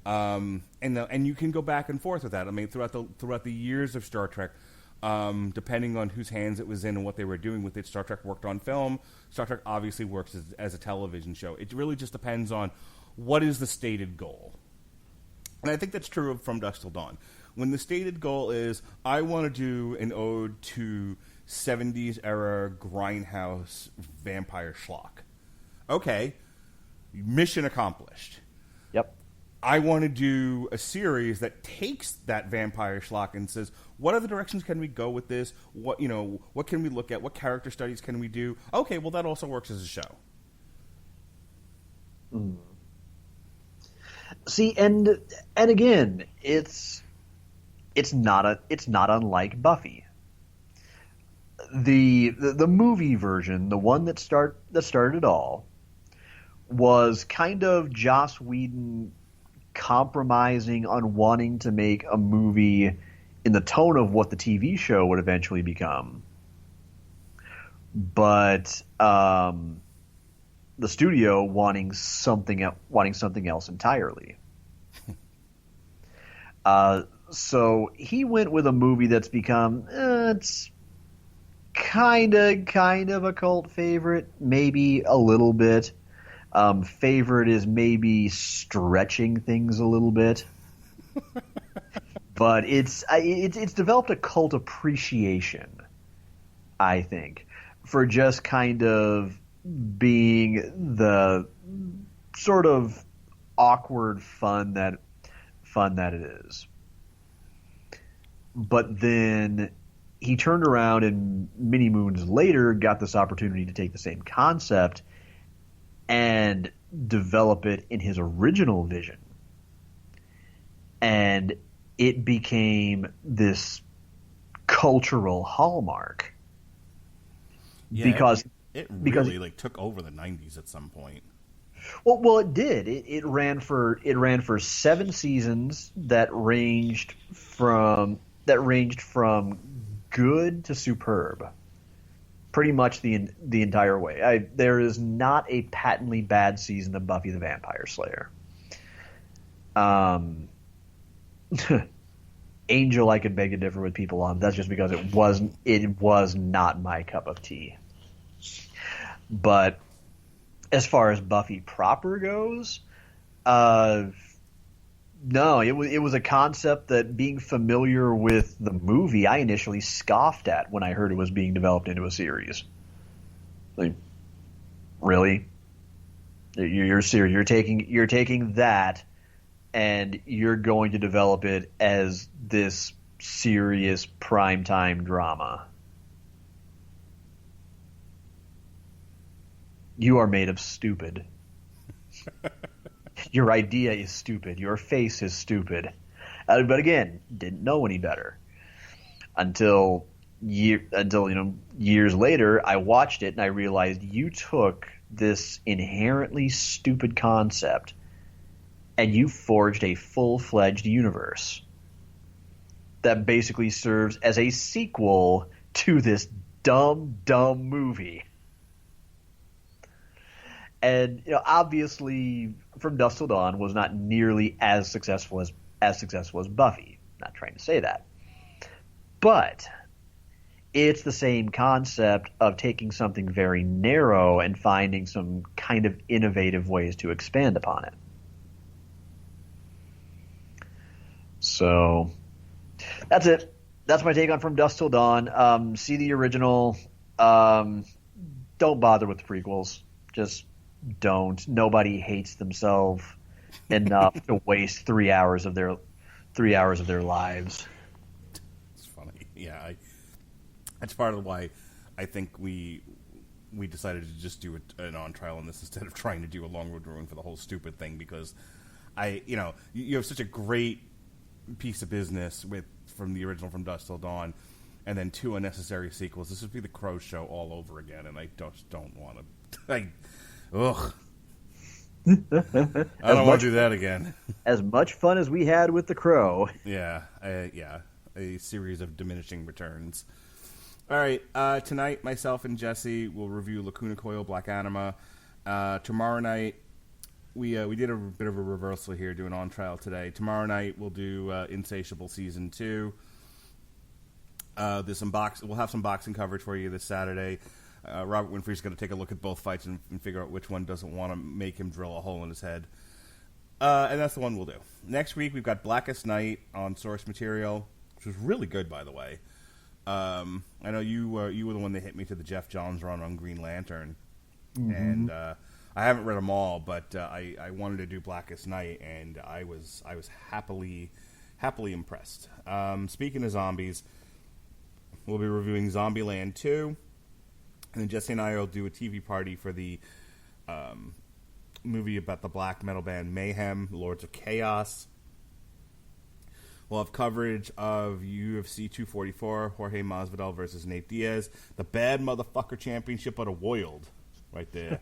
and you can go back and forth with that. I mean, throughout the years of Star Trek, depending on whose hands it was in and what they were doing with it, Star Trek worked on film. Star Trek obviously works as a television show. It really just depends on what is the stated goal. And I think that's true of From Dusk Till Dawn. When the stated goal is, I want to do an ode to '70s era grindhouse vampire schlock. Okay, mission accomplished. Yep. I want to do a series that takes that vampire schlock and says, what other directions can we go with this? What can we look at? What character studies can we do? Okay, well, that also works as a show. Mm. See, and again, it's not unlike Buffy. The movie version, the one that started it all, was kind of Joss Whedon compromising on wanting to make a movie in the tone of what the TV show would eventually become. But the studio wanting something else entirely. So he went with a movie that's become it's kind of a cult favorite, maybe a little bit. Favorite is maybe stretching things a little bit, but it's developed a cult appreciation, I think, for just kind of being the sort of awkward fun that it is. But then he turned around and many moons later got this opportunity to take the same concept and develop it in his original vision. And it became this cultural hallmark. Yeah, because it really took over the 90s at some point. Well, it did. It ran for 7 seasons that ranged from good to superb. Pretty much the entire way. There is not a patently bad season of Buffy the Vampire Slayer. Angel, I could beg to differ with people on. That's just because it was not my cup of tea. But as far as Buffy proper goes, no, it was a concept that, being familiar with the movie, I initially scoffed at when I heard it was being developed into a series. Like, really? You're serious? You're taking that and you're going to develop it as this serious primetime drama? You are made of stupid. Your idea is stupid. Your face is stupid. But again, didn't know any better until years later. I watched it and I realized you took this inherently stupid concept and you forged a full-fledged universe that basically serves as a sequel to this dumb movie. And obviously, From Dusk Till Dawn was not nearly as successful as Buffy. Not trying to say that, but it's the same concept of taking something very narrow and finding some kind of innovative ways to expand upon it. So that's it. That's my take on From Dusk Till Dawn. See the original. Don't bother with the prequels. Just don't. Nobody hates themselves enough to waste 3 hours of their lives. It's funny. Yeah, that's part of why I think we decided to just do an on trial on this instead of trying to do a long road to ruin for the whole stupid thing, because you have such a great piece of business from the original From Dusk Till Dawn, and then 2 unnecessary sequels. This would be the Crow Show all over again, and I just don't want to. Ugh. I don't want to do that again. As much fun as we had with The Crow. Yeah, a series of diminishing returns. All right, tonight myself and Jesse will review Lacuna Coil Black Anima. Tomorrow night, we did a bit of a reversal here, doing on trial today. Tomorrow night we'll do Insatiable Season 2. We'll have some boxing coverage for you this Saturday. Robert Winfrey's going to take a look at both fights and figure out which one doesn't want to make him drill a hole in his head. And that's the one we'll do. Next week, we've got Blackest Night on Source Material, which was really good, by the way. I know you were the one that hit me to the Jeff Johns run on Green Lantern, and I haven't read them all, but I wanted to do Blackest Night, and I was happily impressed. Speaking of zombies, we'll be reviewing Zombieland 2, and then Jesse and I will do a TV party for the movie about the black metal band Mayhem, Lords of Chaos. We'll have coverage of UFC 244, Jorge Masvidal versus Nate Diaz, the bad motherfucker championship of the world, right there.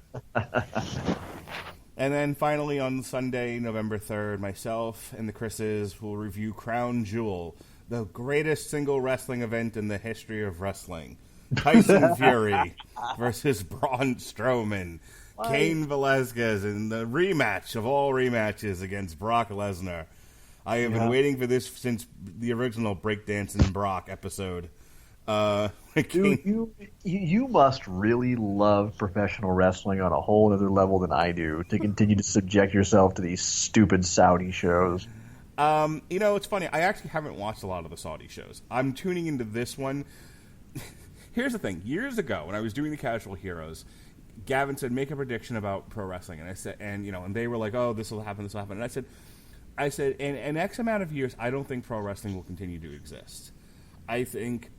And then finally on Sunday, November 3rd, myself and the Chris's will review Crown Jewel, the greatest single wrestling event in the history of wrestling. Tyson Fury versus Braun Strowman. Cain Velasquez in the rematch of all rematches against Brock Lesnar. I have been waiting for this since the original Breakdancing Brock episode. Dude, you must really love professional wrestling on a whole other level than I do to continue to subject yourself to these stupid Saudi shows. It's funny. I actually haven't watched a lot of the Saudi shows. I'm tuning into this one. Here's the thing. Years ago, when I was doing the Casual Heroes, Gavin said, make a prediction about pro wrestling. And I said, and they were like, oh, this will happen. And I said, in X amount of years, I don't think pro wrestling will continue to exist. I think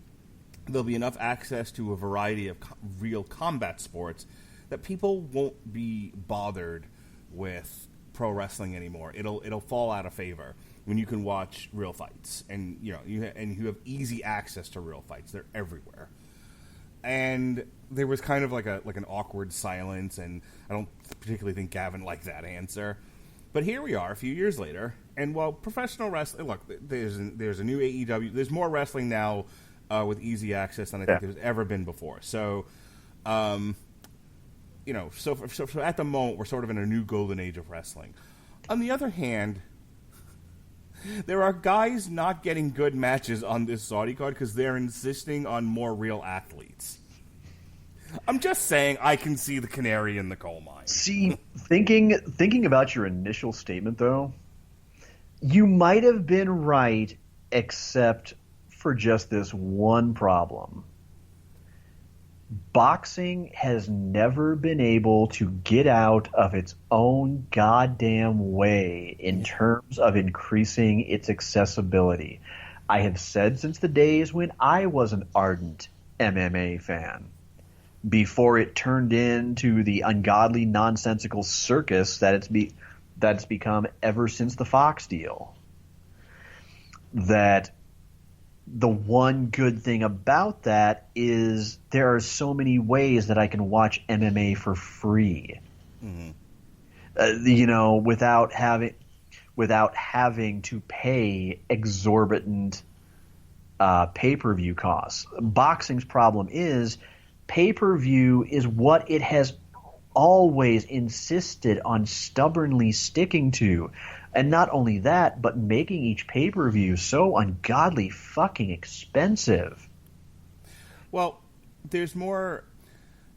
there'll be enough access to a variety of real combat sports that people won't be bothered with pro wrestling anymore. It'll fall out of favor when you can watch real fights, and you have easy access to real fights. They're everywhere. And there was kind of like an awkward silence, and I don't particularly think Gavin liked that answer. But here we are, a few years later, and while professional wrestling, look, there's a new AEW. There's more wrestling now with easy access than I think there's ever been before. So, so at the moment, we're sort of in a new golden age of wrestling. On the other hand, there are guys not getting good matches on this Saudi card because they're insisting on more real athletes. I'm just saying I can see the canary in the coal mine. See, thinking about your initial statement, though, you might have been right, except for just this one problem. Boxing has never been able to get out of its own goddamn way in terms of increasing its accessibility. I have said since the days when I was an ardent MMA fan, before it turned into the ungodly, nonsensical circus that it's become ever since the Fox deal, that the one good thing about that is there are so many ways that I can watch MMA for free, without having to pay exorbitant pay-per-view costs. Boxing's problem is pay-per-view is what it has always insisted on stubbornly sticking to. And not only that, but making each pay-per-view so ungodly fucking expensive. Well, there's more,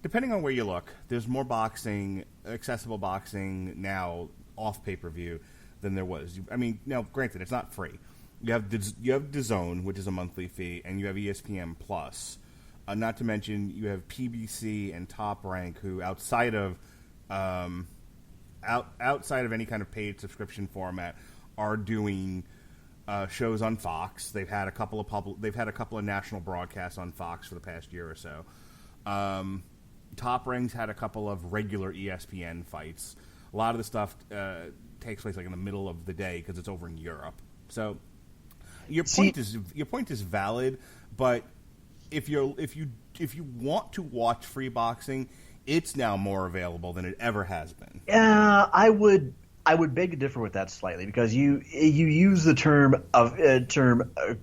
depending on where you look, there's more boxing, accessible boxing now off pay-per-view than there was. I mean, now, granted, it's not free. You have DAZN, which is a monthly fee, and you have ESPN Plus. Not to mention, you have PBC and Top Rank, who outside of any kind of paid subscription format, are doing shows on Fox. They've had a couple of national broadcasts on Fox for the past year or so. Top Rank's had a couple of regular ESPN fights. A lot of the stuff takes place like in the middle of the day because it's over in Europe. So your point is valid, but if you want to watch free boxing, it's now more available than it ever has been. Yeah, I would beg to differ with that slightly, because you use the term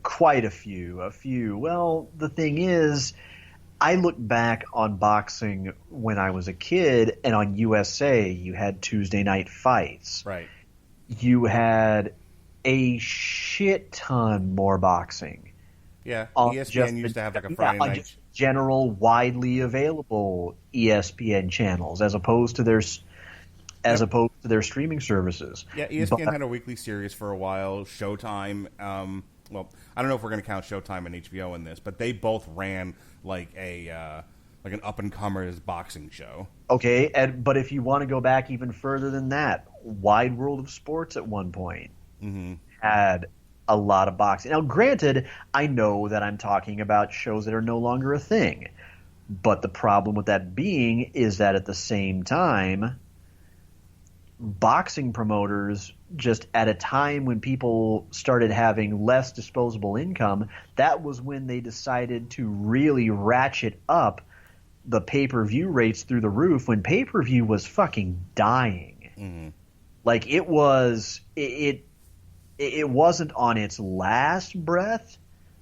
quite a few. Well, the thing is, I look back on boxing when I was a kid, and on USA you had Tuesday night fights. Right. You had a shit ton more boxing. Yeah, ESPN used to have like a Friday night. Just general, widely available ESPN channels, as opposed to their streaming services. Yeah, ESPN had a weekly series for a while, Showtime. well, I don't know if we're going to count Showtime and HBO in this, but they both ran like an up and comers boxing show. Okay, but if you want to go back even further than that, Wide World of Sports at one point had a lot of boxing. Now, granted, I know that I'm talking about shows that are no longer a thing, but the problem with that being is that at the same time, boxing promoters, just at a time when people started having less disposable income, that was when they decided to really ratchet up the pay-per-view rates through the roof, when pay-per-view was fucking dying. Like, it was it wasn't on its last breath,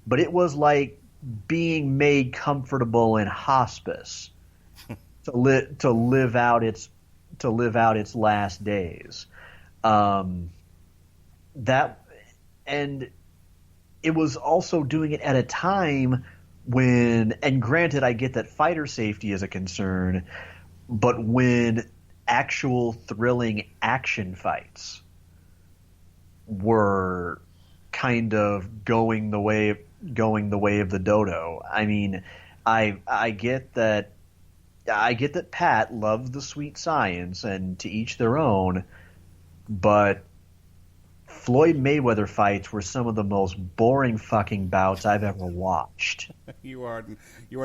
but it was like being made comfortable in hospice to live out its last days. That, and it was also doing it at a time when, and granted, I get that fighter safety is a concern, but when actual thrilling action fights were kind of going the way of the dodo. I mean, I get that Pat loves the sweet science, and to each their own, but Floyd Mayweather fights were some of the most boring fucking bouts I've ever watched. You are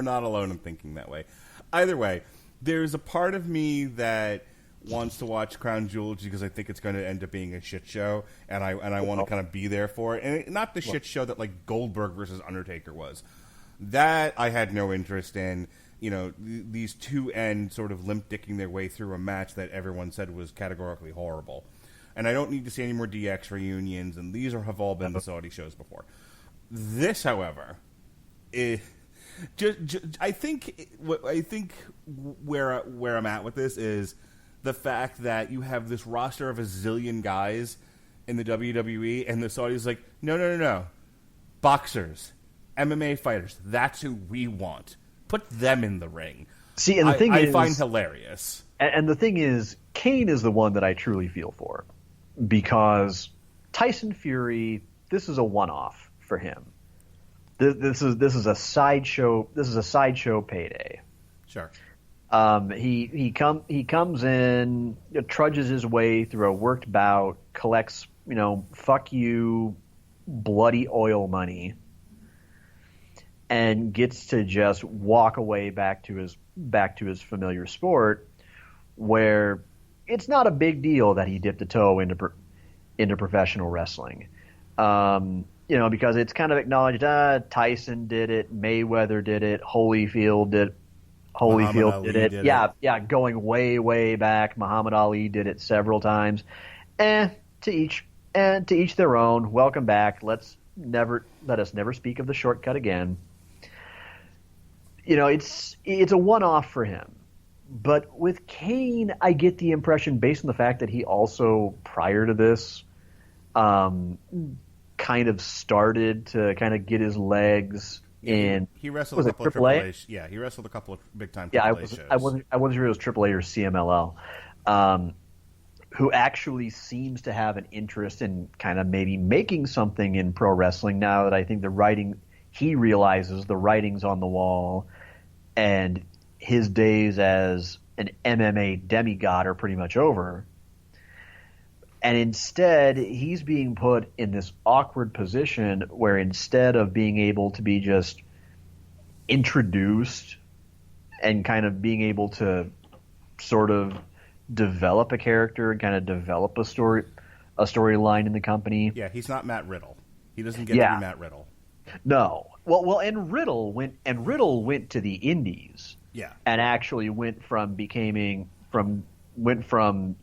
not alone in thinking that way. Either way, there's a part of me that wants to watch Crown Jewel because I think it's going to end up being a shit show, and I want to kind of be there for it. And not the shit show that like Goldberg versus Undertaker was. That I had no interest in. You know, these two ends sort of limp-dicking their way through a match that everyone said was categorically horrible. And I don't need to see any more DX reunions, and these have all been the Saudi shows before. This, however, I think where I'm at with this is the fact that you have this roster of a zillion guys in the WWE, and the Saudis like, no, boxers, MMA fighters, that's who we want. Put them in the ring. See, and the thing is, I find hilarious. And the thing is, Kane is the one that I truly feel for, because Tyson Fury, this is a one-off for him. This is a sideshow. This is a sideshow payday. Sure. He comes in, trudges his way through a worked bout, collects, fuck you, bloody oil money, and gets to just walk away back to his familiar sport, where it's not a big deal that he dipped a toe into professional wrestling. Because it's kind of acknowledged, Tyson did it, Mayweather did it, Holyfield did it. Yeah, going way, way back. Muhammad Ali did it several times. To each their own. Welcome back. Let us never speak of the shortcut again. It's a one-off for him. But with Kane, I get the impression, based on the fact that he also, prior to this, kind of started to kind of get his legs in. He wrestled a couple of AAA. Yeah, he wrestled a couple of big time AAA shows. I wasn't sure it was AAA or CMLL. Who actually seems to have an interest in kind of maybe making something in pro wrestling now that I think he realizes the writing's on the wall, and his days as an MMA demigod are pretty much over. And instead, he's being put in this awkward position where instead of being able to be just introduced and kind of being able to sort of develop a character and kind of develop a storyline in the company. Yeah, he's not Matt Riddle. He doesn't get to be Matt Riddle. No. Well, and Riddle went to the Indies. Yeah. And actually went from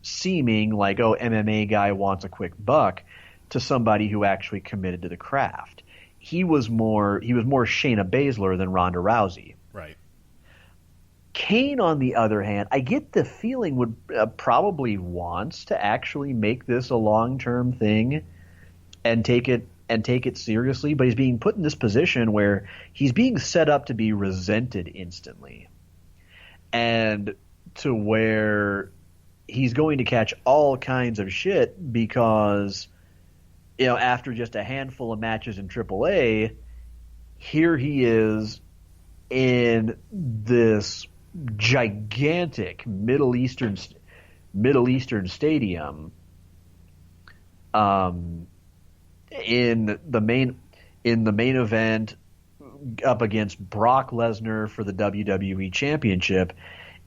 seeming like, MMA guy wants a quick buck, to somebody who actually committed to the craft. He was more Shayna Baszler than Ronda Rousey. Right. Kane, on the other hand, I get the feeling would probably wants to actually make this a long-term thing and take it seriously, but he's being put in this position where he's being set up to be resented instantly. And to where he's going to catch all kinds of shit because after just a handful of matches in AAA, here he is in this gigantic Middle Eastern stadium, in the main event up against Brock Lesnar for the WWE Championship,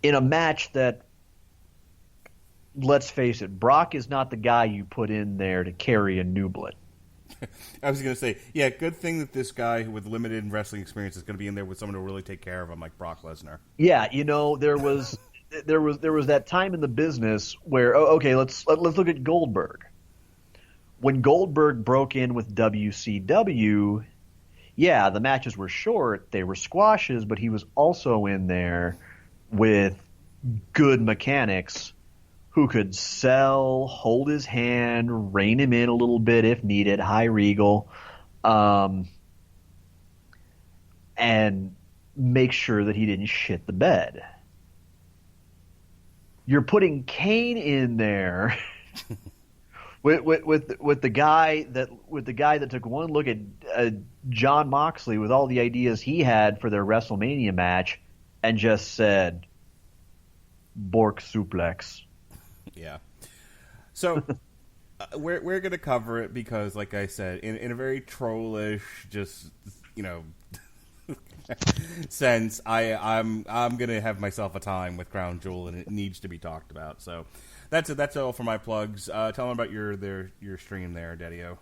in a match that, let's face it, Brock is not the guy you put in there to carry a newblet. I was going to say, yeah, good thing that this guy with limited wrestling experience is going to be in there with someone to really take care of him, like Brock Lesnar. Yeah, there was that time in the business where, okay, let's look at Goldberg. When Goldberg broke in with WCW, yeah, the matches were short, they were squashes, but he was also in there with good mechanics who could sell, hold his hand, rein him in a little bit if needed, high regal, and make sure that he didn't shit the bed. You're putting Kane in there with the guy that took one look at John Moxley with all the ideas he had for their WrestleMania match and just said, Bork suplex. Yeah. So we're going to cover it because, like I said, in a very trollish, just, sense, I'm going to have myself a time with Crown Jewel, and it needs to be talked about. So that's it. That's all for my plugs. Tell them about your stream there, Daddy-O.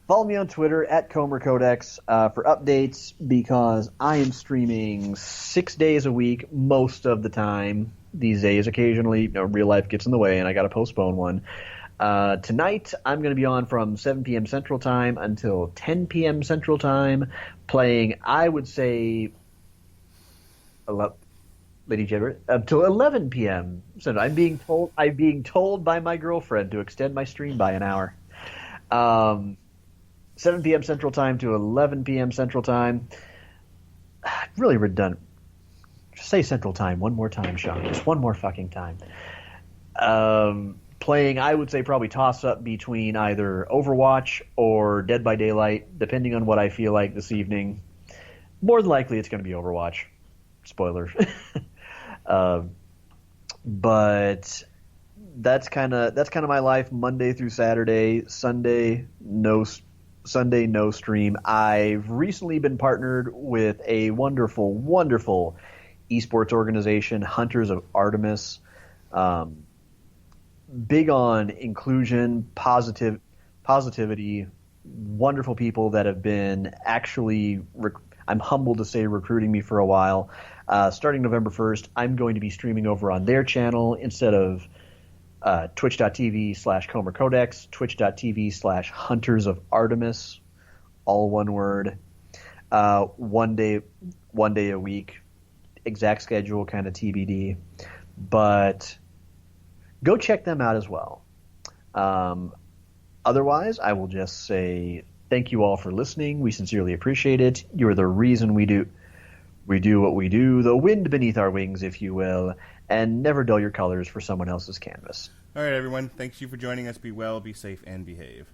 Follow me on Twitter at Comer Codex for updates, because I am streaming 6 days a week most of the time these days. Occasionally, real life gets in the way and I got to postpone one. Tonight, I'm going to be on from 7 p.m. Central Time until 10 p.m. Central Time, playing, I would say, Lady Jebber, up till 11 p.m. So I'm being told by my girlfriend to extend my stream by an hour. 7 p.m. Central Time to 11 p.m. Central Time. Really redundant. Just say Central Time one more time, Sean. Just one more fucking time. Playing, I would say, probably toss-up between either Overwatch or Dead by Daylight, depending on what I feel like this evening. More than likely, it's going to be Overwatch. Spoilers. But that's kind of my life Monday through Saturday. Sunday, no stream. I've recently been partnered with a wonderful, wonderful esports organization, Hunters of Artemis. Big on inclusion, positivity, wonderful people that have been actually, I'm humbled to say, recruiting me for a while. Starting November 1st, I'm going to be streaming over on their channel instead of twitch.tv/Comer Codex, twitch.tv/Hunters of Artemis, all one word. One day a week, exact schedule kind of TBD, but go check them out as well. Otherwise, I will just say thank you all for listening. We sincerely appreciate it. You are the reason we do what we do, the wind beneath our wings, if you will, and never dull your colors for someone else's canvas. All right, everyone. Thanks you for joining us. Be well, be safe, and behave.